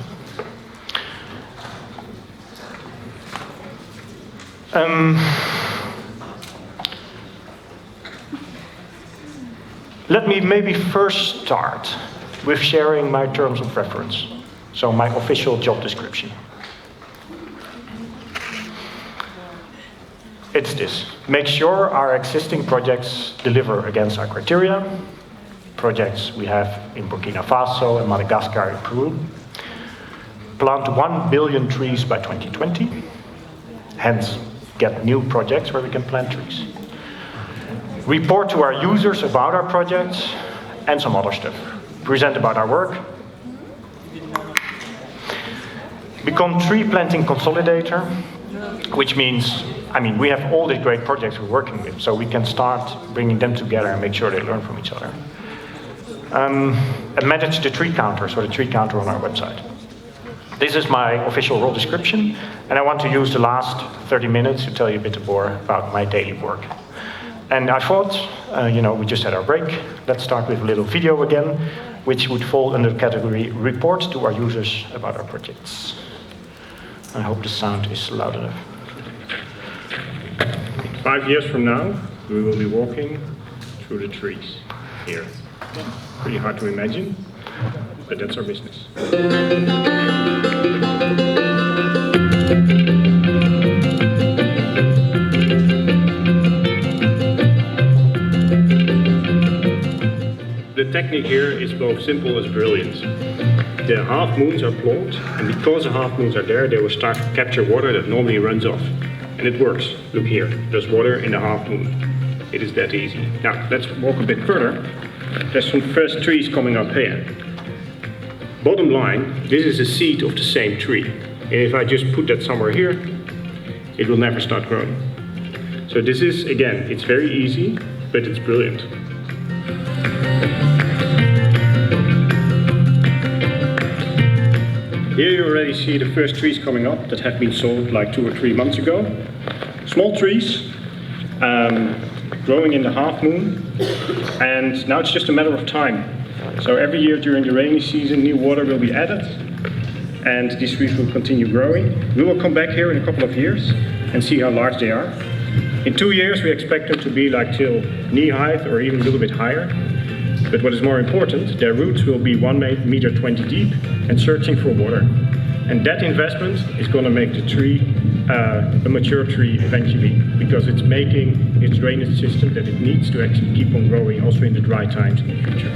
Let me maybe first start with sharing my terms of reference, so my official job description. It's this: make sure our existing projects deliver against our criteria. Projects we have in Burkina Faso and Madagascar and Peru. Plant 1 billion trees by 2020. Hence, get new projects where we can plant trees. Report to our users about our projects and some other stuff. Present about our work. Become tree planting consolidator, which means, we have all these great projects we're working with, so we can start bringing them together and make sure they learn from each other. And manage the tree counter, so the tree counter on our website. This is my official role description, and I want to use the last 30 minutes to tell you a bit more about my daily work. And I thought, we just had our break. Let's start with a little video again, which would fall under the category report to our users about our projects. I hope the sound is loud enough. 5 years from now, we will be walking through the trees here. Pretty hard to imagine, but that's our business. The technique here is both simple as brilliant. the half moons are plowed, and because the half moons are there, they will start to capture water that normally runs off. And it works. Look here, there's water in the half moon. It is that easy. Now, let's walk a bit further. There's some first trees coming up here. Bottom line, this is a seed of the same tree. And if I just put that somewhere here, it will never start growing. So this is, again, it's very easy, but it's brilliant. Here you already see the first trees coming up that have been sold like 2 or 3 months ago. Small trees, growing in the half moon, and now it's just a matter of time. So every year during the rainy season, new water will be added, and these trees will continue growing. We will come back here in a couple of years and see how large they are. In 2 years, we expect them to be like till knee height or even a little bit higher. But what is more important, their roots will be 1,20 meters deep and searching for water. And that investment is going to make the tree a mature tree eventually, because it's making its drainage system that it needs to actually keep on growing also in the dry times in the future.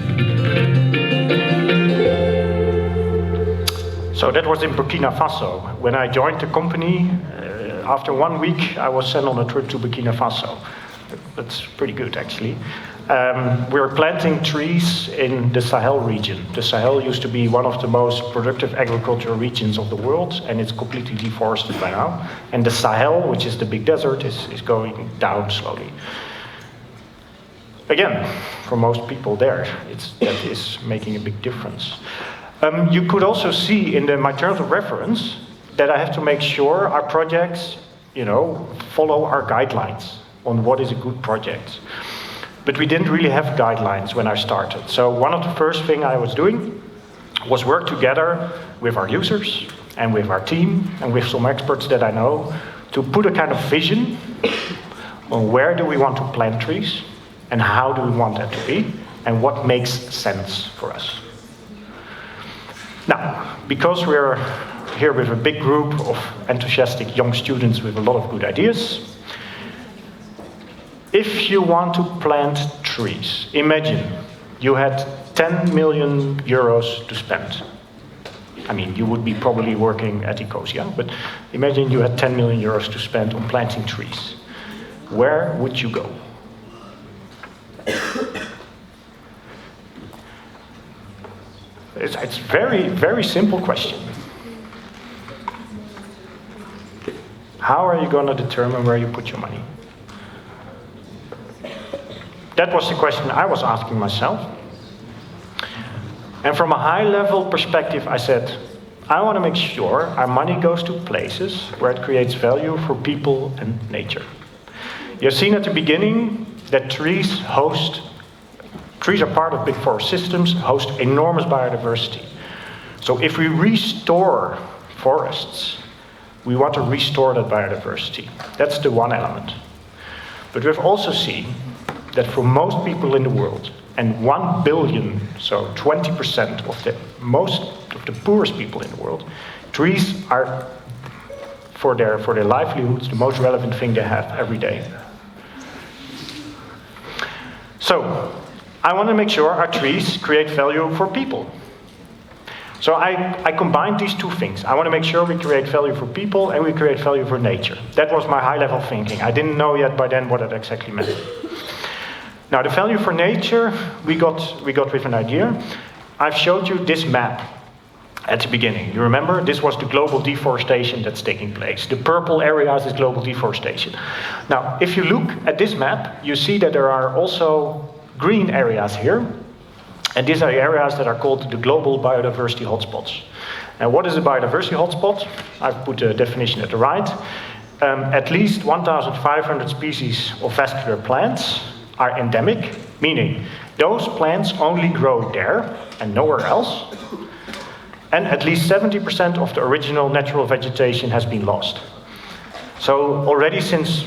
So that was in Burkina Faso. When I joined the company, after 1 week I was sent on a trip to Burkina Faso. That's pretty good actually. We're planting trees in the Sahel region. The Sahel used to be one of the most productive agricultural regions of the world, and it's completely deforested by now. And the Sahel, which is the big desert, is going down slowly. Again, for most people there, that is making a big difference. You could also see in my terms of reference that I have to make sure our projects, follow our guidelines on what is a good project. But we didn't really have guidelines when I started. So one of the first things I was doing was work together with our users and with our team and with some experts that I know to put a kind of vision on where do we want to plant trees and how do we want that to be and what makes sense for us. Now, because we're here with a big group of enthusiastic young students with a lot of good ideas, if you want to plant trees, imagine you had 10 million euros to spend. I mean, you would be probably working at Ecosia, but imagine you had 10 million euros to spend on planting trees. Where would you go? It's very, very simple question. How are you going to determine where you put your money? That was the question I was asking myself. And from a high-level perspective, I said, I want to make sure our money goes to places where it creates value for people and nature. You've seen at the beginning that trees are part of big forest systems, host enormous biodiversity. So if we restore forests, we want to restore that biodiversity. That's the one element. But we've also seen that for most people in the world, and 1 billion, so 20% of the poorest people in the world, trees are, for their livelihoods, the most relevant thing they have every day. So, I want to make sure our trees create value for people. So I combined these two things. I want to make sure we create value for people and we create value for nature. That was my high-level thinking. I didn't know yet by then what it exactly meant. Now, the value for nature, we got with an idea. I've showed you this map at the beginning. You remember? This was the global deforestation that's taking place. The purple areas is global deforestation. Now, if you look at this map, you see that there are also green areas here. And these are areas that are called the global biodiversity hotspots. And what is a biodiversity hotspot? I've put a definition at the right. At least 1,500 species of vascular plants are endemic, meaning those plants only grow there and nowhere else. And at least 70% of the original natural vegetation has been lost. So already since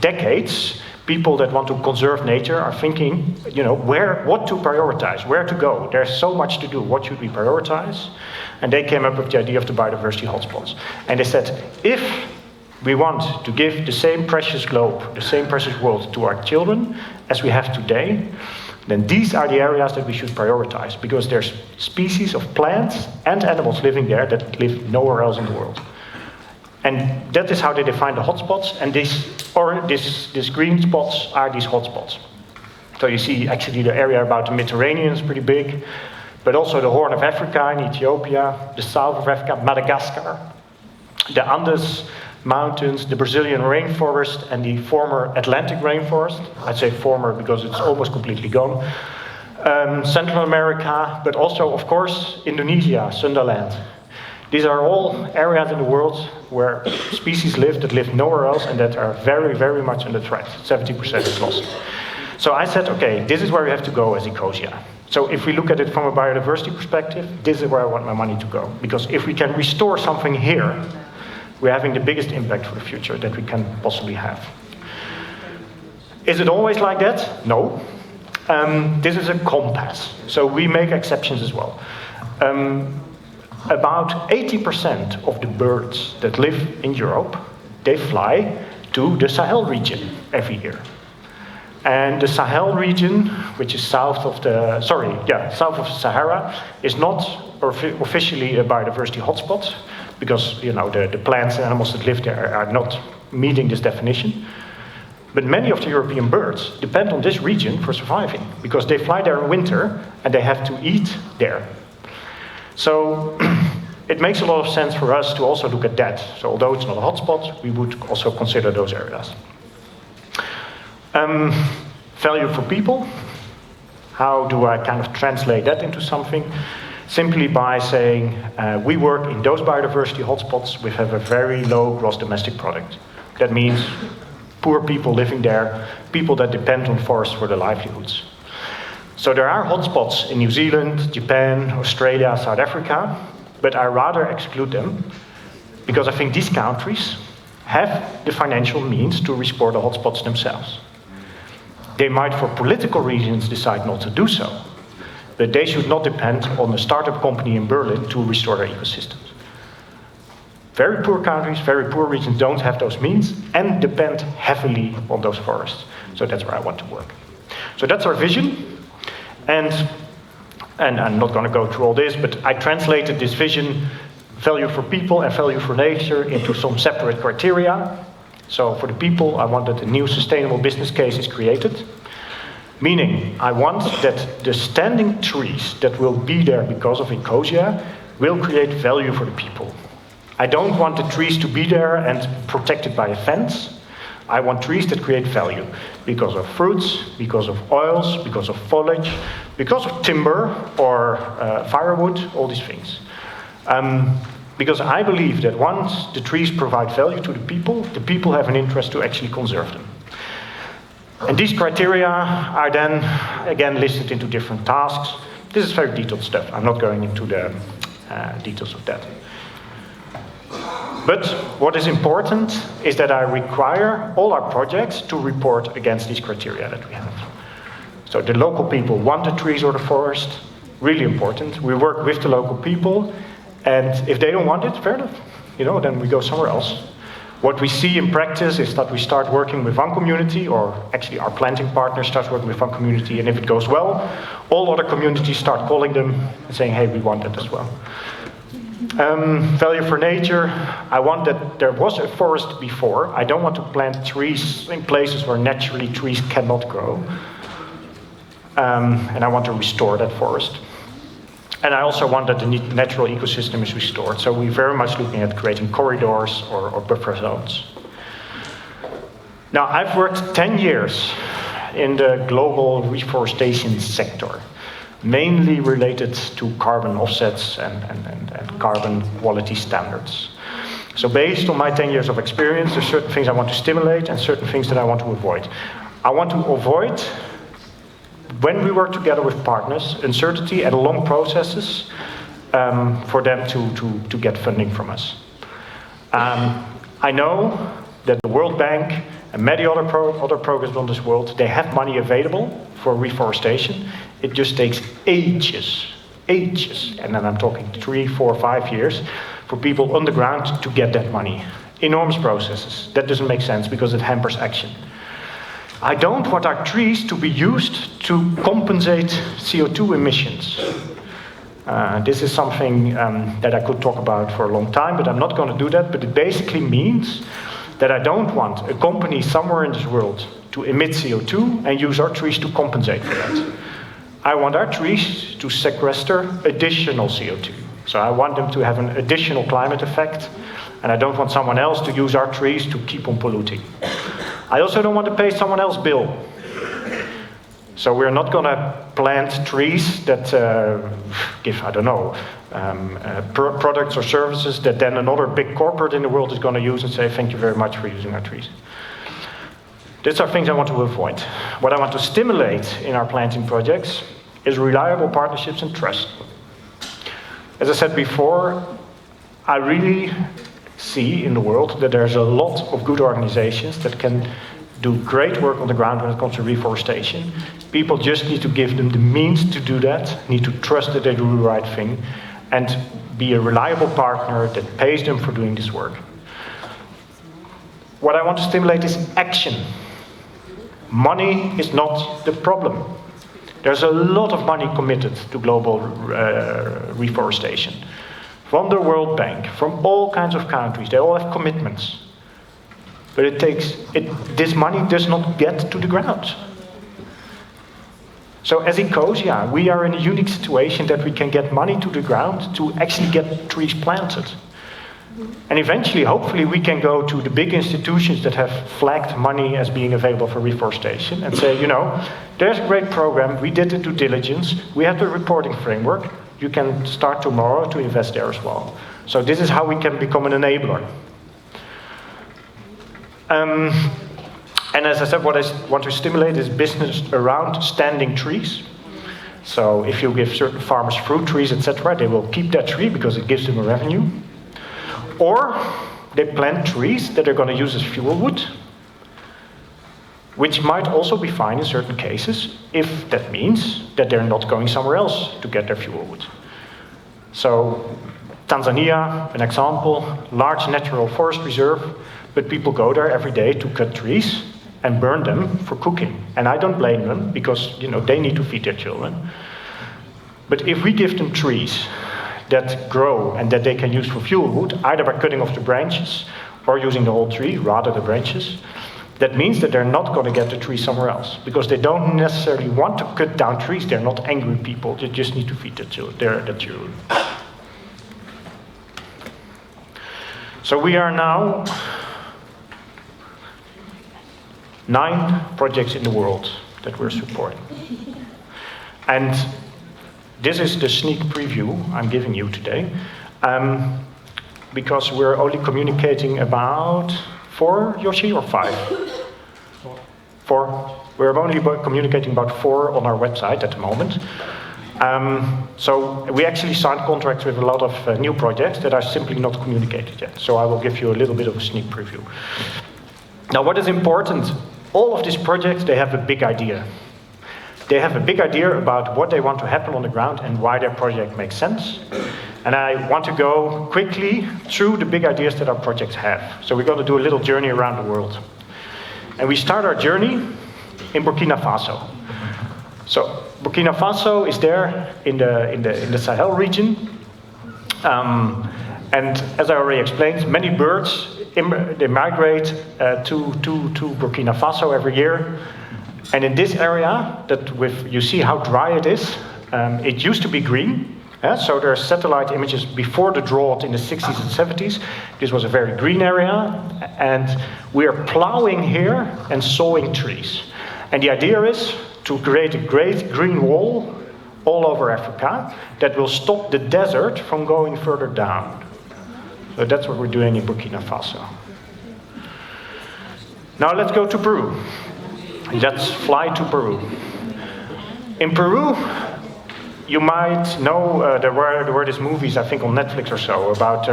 decades, people that want to conserve nature are thinking, what to prioritize, where to go. There's so much to do. What should we prioritize? And they came up with the idea of the biodiversity hotspots. And they said, if we want to give the same precious globe, the same precious world to our children as we have today, then these are the areas that we should prioritize, because there's species of plants and animals living there that live nowhere else in the world. And that is how they define the hotspots, and these green spots are these hotspots. So you see actually the area about the Mediterranean is pretty big, but also the Horn of Africa in Ethiopia, the south of Africa, Madagascar, the Andes Mountains, the Brazilian rainforest, and the former Atlantic rainforest. I'd say former because it's almost completely gone. Central America, but also, of course, Indonesia, Sundaland. These are all areas in the world where species live that live nowhere else and that are very, very much under threat. 70% is lost. So I said, okay, this is where we have to go as Ecosia. So if we look at it from a biodiversity perspective, this is where I want my money to go. Because if we can restore something here, we're having the biggest impact for the future that we can possibly have. Is it always like that? No. This is a compass, so we make exceptions as well. About 80% of the birds that live in Europe, they fly to the Sahel region every year. And the Sahel region, which is south of Sahara, is not officially a biodiversity hotspot, because the plants and animals that live there are not meeting this definition. But many of the European birds depend on this region for surviving, because they fly there in winter and they have to eat there. So it makes a lot of sense for us to also look at that. So although it's not a hotspot, we would also consider those areas. Value for people. How do I kind of translate that into something? Simply by saying we work in those biodiversity hotspots which have a very low gross domestic product. That means poor people living there, people that depend on forests for their livelihoods. So there are hotspots in New Zealand, Japan, Australia, South Africa, but I rather exclude them because I think these countries have the financial means to restore the hotspots themselves. They might, for political reasons, decide not to do so, but they should not depend on a startup company in Berlin to restore their ecosystems. Very poor countries, very poor regions don't have those means and depend heavily on those forests. So that's where I want to work. So that's our vision. And I'm not going to go through all this, but I translated this vision, value for people and value for nature, into some separate criteria. So for the people, I want that a new sustainable business case is created. Meaning, I want that the standing trees that will be there because of Ecosia will create value for the people. I don't want the trees to be there and protected by a fence. I want trees that create value because of fruits, because of oils, because of foliage, because of timber or firewood, all these things. Because I believe that once the trees provide value to the people have an interest to actually conserve them. And these criteria are then, again, listed into different tasks. This is very detailed stuff. I'm not going into the details of that. But what is important is that I require all our projects to report against these criteria that we have. So the local people want the trees or the forest, really important. We work with the local people, and if they don't want it, fair enough. Then we go somewhere else. What we see in practice is that we start working with one community, or actually our planting partner starts working with one community, and if it goes well, all other communities start calling them and saying, hey, we want that as well. Value for nature. I want that there was a forest before. I don't want to plant trees in places where naturally trees cannot grow. And I want to restore that forest. And I also want that the natural ecosystem is restored. So we're very much looking at creating corridors or buffer zones. Now, I've worked 10 years in the global reforestation sector, mainly related to carbon offsets and carbon quality standards. So based on my 10 years of experience, there's certain things I want to stimulate and certain things that I want to avoid. I want to avoid, when we work together with partners, uncertainty and long processes for them to get funding from us. I know that the World Bank and many other programs on this world, they have money available for reforestation. It just takes ages, and then I'm talking 3, 4, 5 years, for people on the ground to get that money. Enormous processes. That doesn't make sense because it hampers action. I don't want our trees to be used to compensate CO2 emissions. This is something that I could talk about for a long time, but I'm not going to do that. But it basically means that I don't want a company somewhere in this world to emit CO2 and use our trees to compensate for that. I want our trees to sequester additional CO2. So I want them to have an additional climate effect, and I don't want someone else to use our trees to keep on polluting. I also don't want to pay someone else's bill. So we're not going to plant trees that give, I don't know, products or services that then another big corporate in the world is going to use and say, thank you very much for using our trees. These are things I want to avoid. What I want to stimulate in our planting projects is reliable partnerships and trust. As I said before, I really see in the world that there's a lot of good organizations that can do great work on the ground when it comes to reforestation. People just need to give them the means to do that, need to trust that they do the right thing, and be a reliable partner that pays them for doing this work. What I want to stimulate is action. Money is not the problem. There's a lot of money committed to global reforestation. From the World Bank, from all kinds of countries, they all have commitments. But this money does not get to the ground. So as Ecosia, we are in a unique situation that we can get money to the ground to actually get trees planted. And eventually, hopefully, we can go to the big institutions that have flagged money as being available for reforestation and say, you know, there's a great program, we did the due diligence, we have the reporting framework, you can start tomorrow to invest there as well. So this is how we can become an enabler. And as I said, what I want to stimulate is business around standing trees. So if you give certain farmers fruit trees, etc., they will keep that tree because it gives them a revenue. Or they plant trees that they're going to use as fuel wood, which might also be fine in certain cases if that means that they're not going somewhere else to get their fuel wood. So Tanzania, an example, large natural forest reserve, but people go there every day to cut trees and burn them for cooking. And I don't blame them because, you know, they need to feed their children. But if we give them trees that grow and that they can use for fuel wood, either by cutting off the branches or using the whole tree, rather the branches, that means that they're not going to get the tree somewhere else because they don't necessarily want to cut down trees. They're not angry people. They just need to feed their children. So we are now 9 projects in the world that we're supporting. And this is the sneak preview I'm giving you today, because we're only communicating about 4, Yoshi, or 5? 4. We're only communicating about 4 on our website at the moment. So we actually signed contracts with a lot of new projects that are simply not communicated yet. So I will give you a little bit of a sneak preview. Now, what is important? All of these projects, they have a big idea. They have a big idea about what they want to happen on the ground and why their project makes sense. And I want to go quickly through the big ideas that our projects have. So we're going to do a little journey around the world. And we start our journey in Burkina Faso. So Burkina Faso is there in the Sahel region. And as I already explained, many birds, they migrate to Burkina Faso every year. And in this area, you see how dry it is. It used to be green. So there are satellite images before the drought in the 60s and 70s. This was a very green area. And we are plowing here and sowing trees. And the idea is to create a great green wall all over Africa that will stop the desert from going further down. So that's what we're doing in Burkina Faso. Now let's go to Peru. Let's fly to Peru. In Peru, you might know there were these movies, I think, on Netflix or so about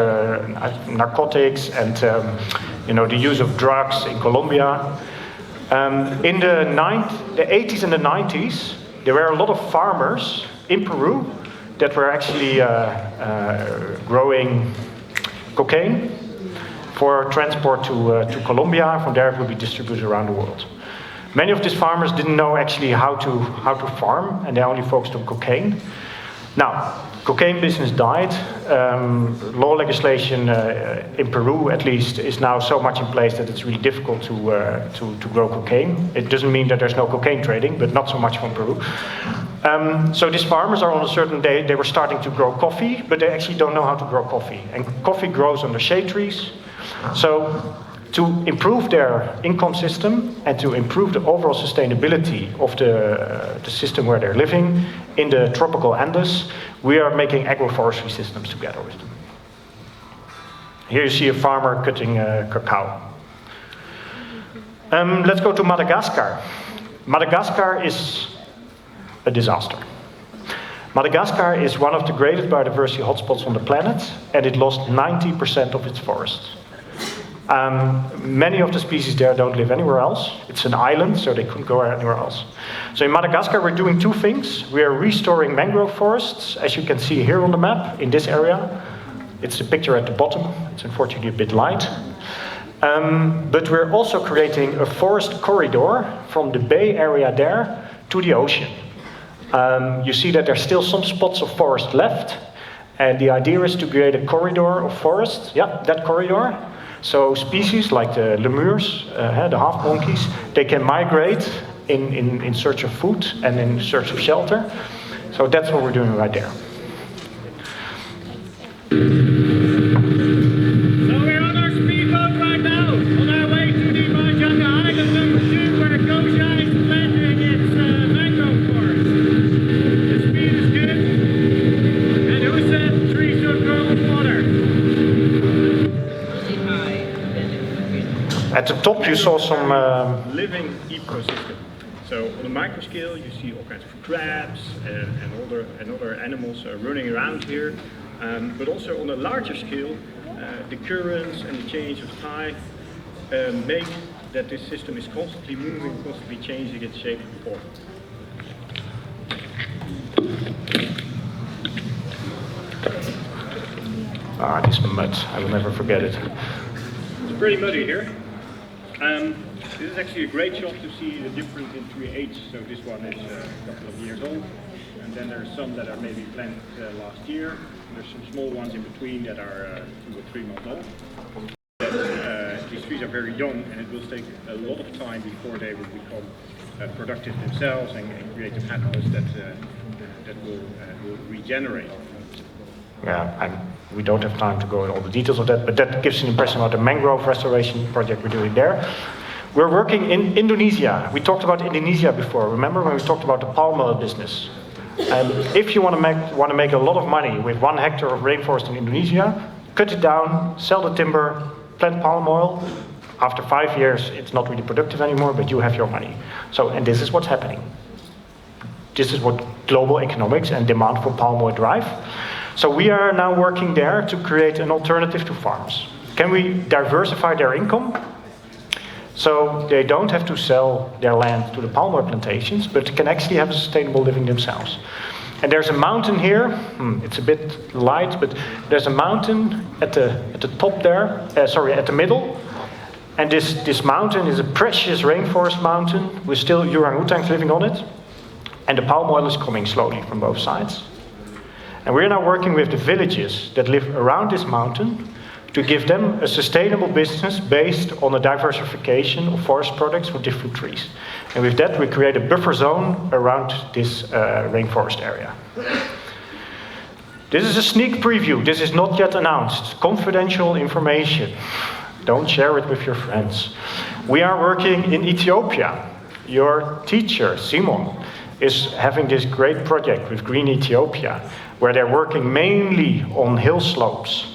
narcotics and the use of drugs in Colombia. In the 80s and the 90s, there were a lot of farmers in Peru that were actually growing cocaine for transport to Colombia. From there, it would be distributed around the world. Many of these farmers didn't know actually how to farm, and they only focused on cocaine. Now, cocaine business died. Law legislation in Peru, at least, is now so much in place that it's really difficult to grow cocaine. It doesn't mean that there's no cocaine trading, but not so much from Peru. So these farmers are on a certain day, they were starting to grow coffee, but they actually don't know how to grow coffee. And coffee grows under shade trees. So to improve their income system and to improve the overall sustainability of the system where they're living in the tropical Andes, we are making agroforestry systems together with them. Here you see a farmer cutting cacao. Let's go to Madagascar. Madagascar is a disaster. Madagascar is one of the greatest biodiversity hotspots on the planet, and it lost 90% of its forests. Many of the species there don't live anywhere else. It's an island, so they couldn't go anywhere else. So in Madagascar, we're doing two things. We are restoring mangrove forests, as you can see here on the map, in this area. It's the picture at the bottom. It's unfortunately a bit light. But we're also creating a forest corridor from the bay area there to the ocean. You see that there's still some spots of forest left, and the idea is to create a corridor of forest. Yeah, that corridor. So species like the lemurs, the half monkeys, they can migrate in search of food and in search of shelter. So that's what we're doing right there. So we're on our speedboat right now, on our way to the Mahjanga Island number 2, where Ecosia is planting its mangrove forest. The speed is good, and who said trees don't grow with water? At the top you saw some living ecosystem. So on a micro scale you see all kinds of crabs and other animals running around here. But also on a larger scale, the currents and the change of tide make that this system is constantly moving, constantly changing its shape and form. this mud, I will never forget it. It's pretty muddy here. This is actually a great shot to see the difference in tree age. So this one is a couple of years old, and then there's some that are maybe planted last year. There's some small ones in between that are 2 or 3 months old. These trees are very young, and it will take a lot of time before they will become productive themselves and create a habitat that will regenerate. Yeah, we don't have time to go into all the details of that, but that gives an impression about the mangrove restoration project we're doing there. We're working in Indonesia. We talked about Indonesia before. Remember when we talked about the palm oil business? If you want to make a lot of money with 1 hectare of rainforest in Indonesia, cut it down, sell the timber, plant palm oil. After 5 years, it's not really productive anymore, but you have your money. So, and this is what's happening. This is what global economics and demand for palm oil drive. So we are now working there to create an alternative to farms. Can we diversify their income? So they don't have to sell their land to the palm oil plantations, but can actually have a sustainable living themselves. And there's a mountain here, it's a bit light, but there's a mountain at the top there, at the middle. And this mountain is a precious rainforest mountain with still orangutans living on it. And the palm oil is coming slowly from both sides. And we're now working with the villages that live around this mountain to give them a sustainable business based on a diversification of forest products from different trees. And with that, we create a buffer zone around this rainforest area. This is a sneak preview. This is not yet announced. Confidential information. Don't share it with your friends. We are working in Ethiopia. Your teacher, Simon, is having this great project with Green Ethiopia, where they're working mainly on hill slopes.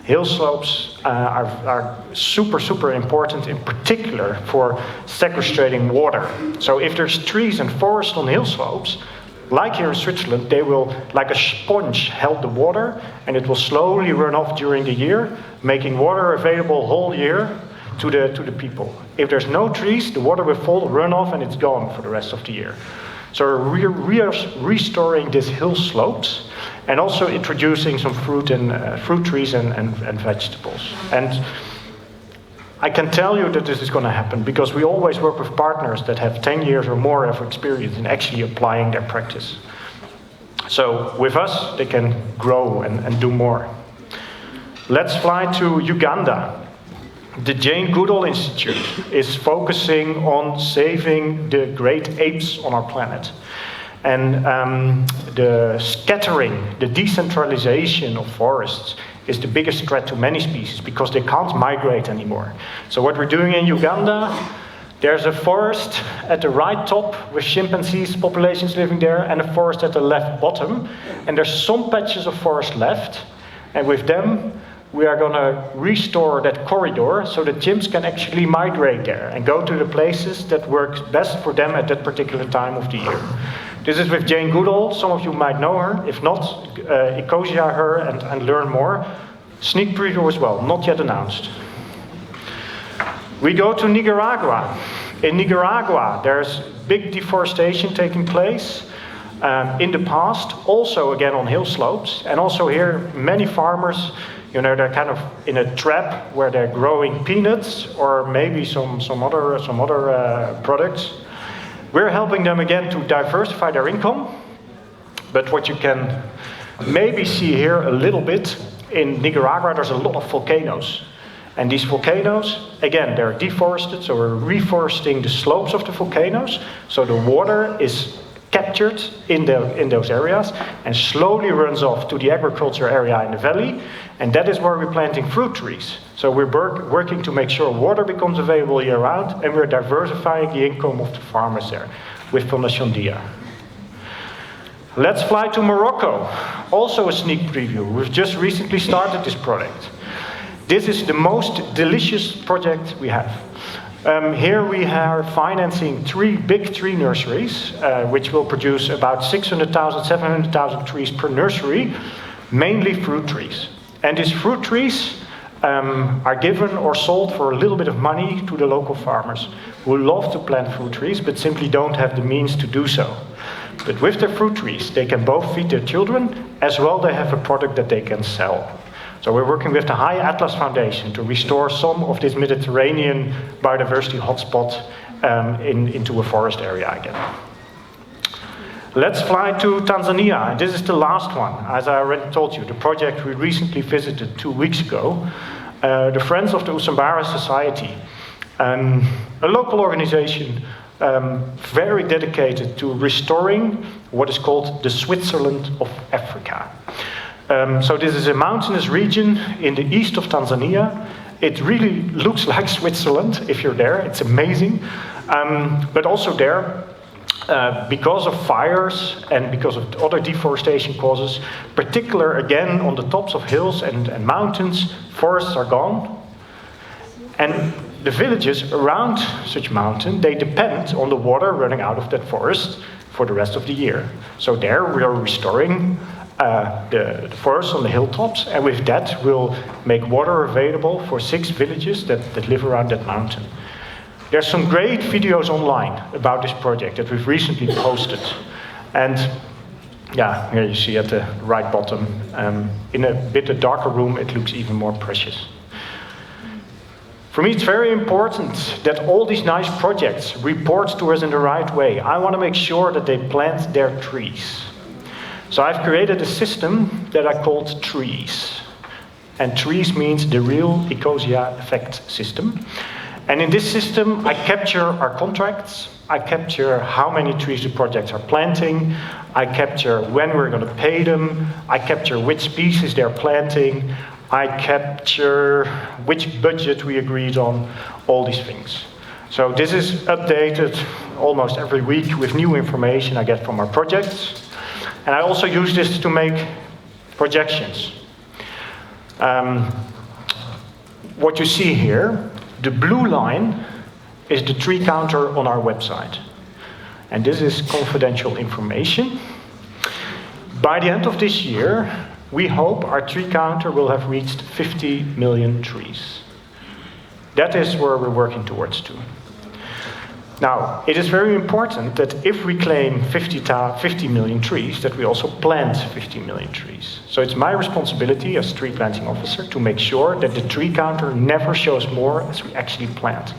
Hill slopes are super, super important, in particular for sequestrating water. So if there's trees and forests on hill slopes, like here in Switzerland, they will, like a sponge, hold the water, and it will slowly run off during the year, making water available whole year to the people. If there's no trees, the water will fall, run off, and it's gone for the rest of the year. So we're restoring these hill slopes, and also introducing some fruit trees and vegetables. And I can tell you that this is going to happen because we always work with partners that have 10 years or more of experience in actually applying their practice. So with us, they can grow and do more. Let's fly to Uganda. The Jane Goodall Institute is focusing on saving the great apes on our planet. And the scattering, the decentralization of forests is the biggest threat to many species because they can't migrate anymore. So what we're doing in Uganda, there's a forest at the right top with chimpanzees populations living there and a forest at the left bottom. And there's some patches of forest left. And with them, we are going to restore that corridor so that chimps can actually migrate there and go to the places that work best for them at that particular time of the year. This is with Jane Goodall. Some of you might know her. If not, Ecosia her and learn more. Sneak preview as well, not yet announced. We go to Nicaragua. In Nicaragua, there's big deforestation taking place in the past, also again on hill slopes. And also here, many farmers, they're kind of in a trap where they're growing peanuts or maybe some other products. We're helping them again to diversify their income. But what you can maybe see here a little bit, in Nicaragua there's a lot of volcanoes. And these volcanoes, again, they're deforested, so we're reforesting the slopes of the volcanoes, so the water is captured in those areas and slowly runs off to the agriculture area in the valley, and that is where we're planting fruit trees. So we're working to make sure water becomes available year-round, and we're diversifying the income of the farmers there with Fondation Dia. Let's fly to Morocco, also a sneak preview. We've just recently started this project. This is the most delicious project we have. Here we are financing 3 big tree nurseries, which will produce about 600,000, 700,000 trees per nursery, mainly fruit trees. And these fruit trees are given or sold for a little bit of money to the local farmers who love to plant fruit trees but simply don't have the means to do so. But with the fruit trees, they can both feed their children, as well they have a product that they can sell. So we're working with the High Atlas Foundation to restore some of this Mediterranean biodiversity hotspot into a forest area again. Let's fly to Tanzania, and this is the last one. As I already told you, the project we recently visited 2 weeks ago, the Friends of the Usambara Society, a local organization very dedicated to restoring what is called the Switzerland of Africa. So this is a mountainous region in the east of Tanzania. It really looks like Switzerland if you're there. It's amazing. But also there, because of fires and because of other deforestation causes, particular again on the tops of hills and mountains, forests are gone. And the villages around such mountain, they depend on the water running out of that forest for the rest of the year. So there we are restoring the forest on the hilltops, and with that we'll make water available for 6 villages that live around that mountain. There's some great videos online about this project that we've recently posted. And yeah, here you see at the right bottom, in a bit darker room it looks even more precious. For me, it's very important that all these nice projects report to us in the right way. I want to make sure that they plant their trees. So I've created a system that I called Trees. And Trees means the real Ecosia effect system. And in this system, I capture our contracts, I capture how many trees the projects are planting, I capture when we're going to pay them, I capture which species they're planting, I capture which budget we agreed on, all these things. So this is updated almost every week with new information I get from our projects. And I also use this to make projections. What you see here, the blue line is the tree counter on our website. And this is confidential information. By the end of this year, we hope our tree counter will have reached 50 million trees. That is where we're working towards to. Now, it is very important that if we claim 50 million trees, that we also plant 50 million trees. So it's my responsibility as tree planting officer to make sure that the tree counter never shows more as we actually plant.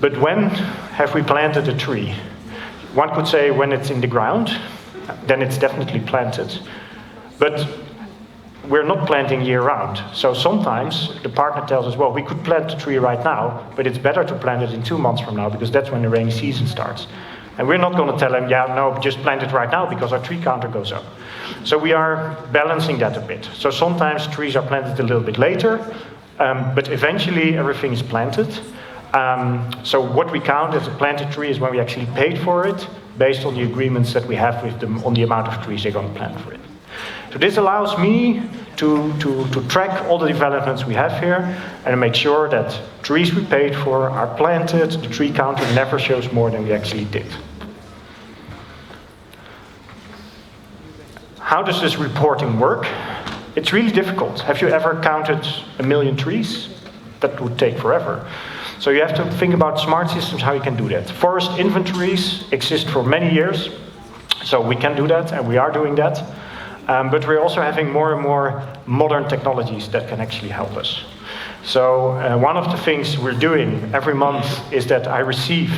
But when have we planted a tree? One could say when it's in the ground, then it's definitely planted. But we're not planting year-round. So sometimes the partner tells us, well, we could plant the tree right now, but it's better to plant it in 2 months from now, because that's when the rainy season starts. And we're not going to tell them, yeah, no, just plant it right now, because our tree counter goes up. So we are balancing that a bit. So sometimes trees are planted a little bit later, but eventually everything is planted. So what we count as a planted tree is when we actually paid for it, based on the agreements that we have with them on the amount of trees they're going to plant for it. So this allows me to track all the developments we have here and make sure that trees we paid for are planted, the tree counter never shows more than we actually did. How does this reporting work? It's really difficult. Have you ever counted 1 million trees? That would take forever. So you have to think about smart systems, how you can do that. Forest inventories exist for many years, so we can do that, and we are doing that. But we're also having more and more modern technologies that can actually help us. So one of the things we're doing every month is that I receive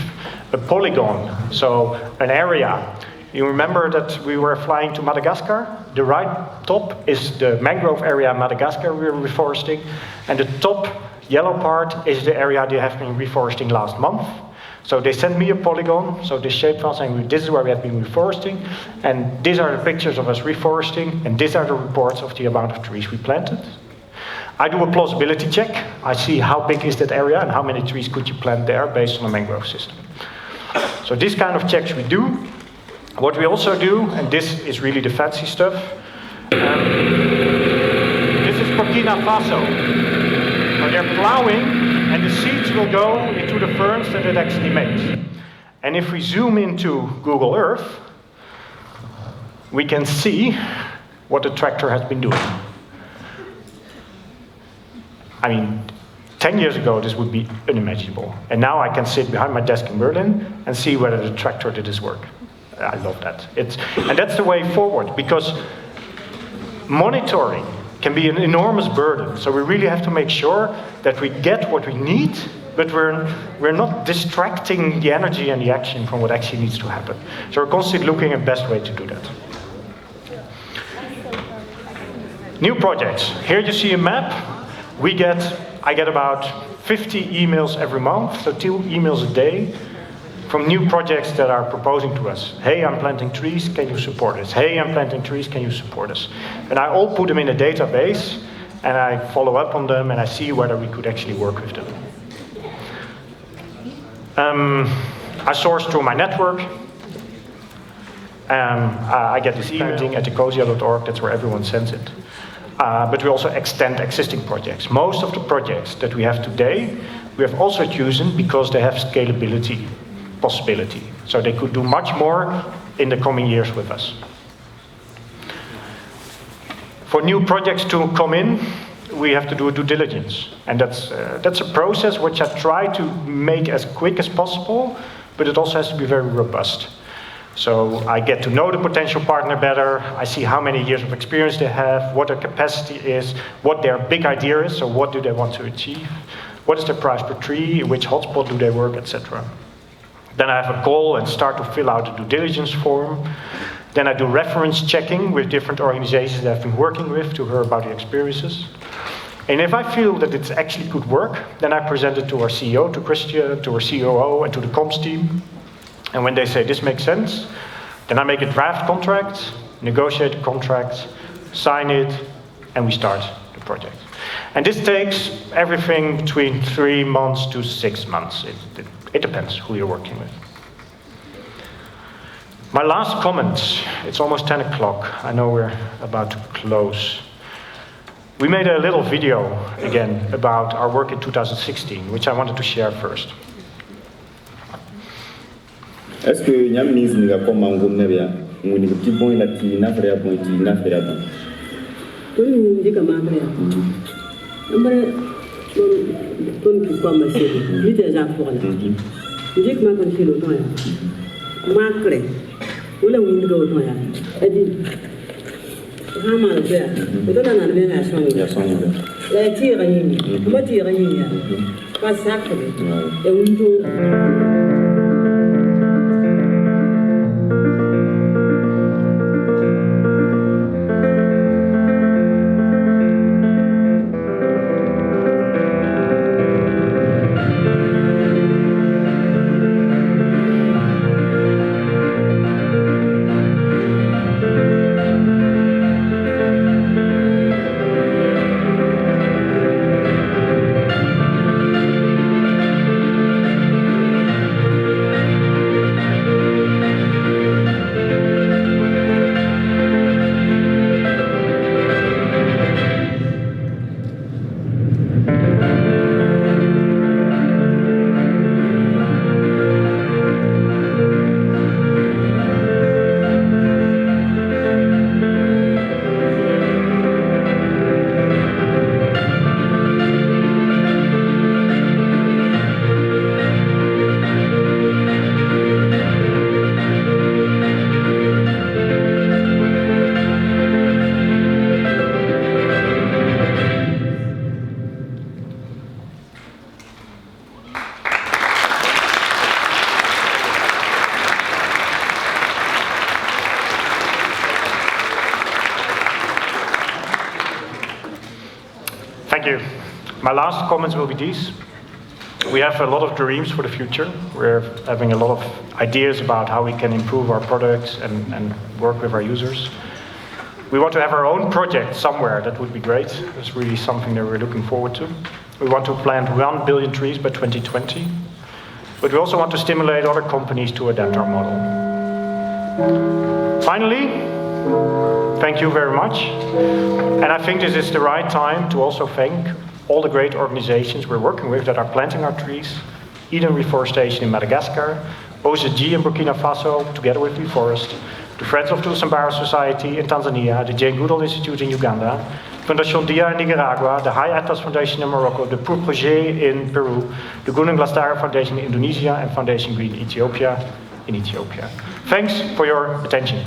a polygon, so an area. You remember that we were flying to Madagascar? The right top is the mangrove area in Madagascar we're reforesting, and the top yellow part is the area they have been reforesting last month. So they sent me a polygon, so this shapefile saying this is where we have been reforesting, and these are the pictures of us reforesting, and these are the reports of the amount of trees we planted. I do a plausibility check. I see how big is that area and how many trees could you plant there based on a mangrove system. So this kind of checks we do. What we also do, and this is really the fancy stuff, this is Burkina Faso. So they're plowing, and the seeds will go into the ferns that it actually makes. And if we zoom into Google Earth, we can see what the tractor has been doing. I mean, 10 years ago, this would be unimaginable. And now I can sit behind my desk in Berlin and see whether the tractor did his work. I love that. And that's the way forward, because monitoring can be an enormous burden. So we really have to make sure that we get what we need, but we're not distracting the energy and the action from what actually needs to happen. So we're constantly looking at the best way to do that. New projects. Here you see a map. I get about 50 emails every month, so 2 emails a day, from new projects that are proposing to us. Hey, I'm planting trees, can you support us? Hey, I'm planting trees, can you support us? And I all put them in a database, and I follow up on them, and I see whether we could actually work with them. I source through my network. I get this email at Ecosia.org, that's where everyone sends it. But we also extend existing projects. Most of the projects that we have today, we have also chosen because they have scalability possibility. So they could do much more in the coming years with us. For new projects to come in, we have to do a due diligence. And that's a process which I try to make as quick as possible, but it also has to be very robust. So I get to know the potential partner better, I see how many years of experience they have, what their capacity is, what their big idea is, so what do they want to achieve, what is their price per tree, which hotspot do they work, etc. Then I have a call and start to fill out the due diligence form. Then I do reference checking with different organizations that I've been working with to hear about the experiences. And if I feel that it actually could work, then I present it to our CEO, to Christian, to our COO, and to the comms team. And when they say this makes sense, then I make a draft contract, negotiate a contract, sign it, and we start the project. And this takes everything between 3 months to 6 months. It depends who you're working with. My last comment, it's almost 10 o'clock. I know we're about to close. We made a little video, again, about our work in 2016, which I wanted to share first. Est-ce que Yaminis n'a pas mangé bien? On est petit bon la tina frère bon tina frère bon. Oui, on dit comment frère. On va on qui quoi ma chérie. Lui déjà pour là. Dik ma kon kilo to ya. Makre. Wala window to ya. Edi. Hama le ya. Odo na be na so ni. Ya sonye be. La tira ni. Ma tira ni ya. Pas sakre. E window. Thank you. My last comments will be these. We have a lot of dreams for the future. We're having a lot of ideas about how we can improve our products and work with our users. We want to have our own project somewhere. That would be great. That's really something that we're looking forward to. We want to plant 1 billion trees by 2020. But we also want to stimulate other companies to adapt our model. Finally, thank you very much. And I think this is the right time to also thank all the great organizations we're working with that are planting our trees. Eden Reforestation in Madagascar, OZG in Burkina Faso, together with WeForest, the Friends of Tulsambara Society in Tanzania, the Jane Goodall Institute in Uganda, Fundación Dia in Nicaragua, the High Atlas Foundation in Morocco, the Pour Projet in Peru, the Gunung Lestari Foundation in Indonesia, and Foundation Green Ethiopia in Ethiopia. Thanks for your attention.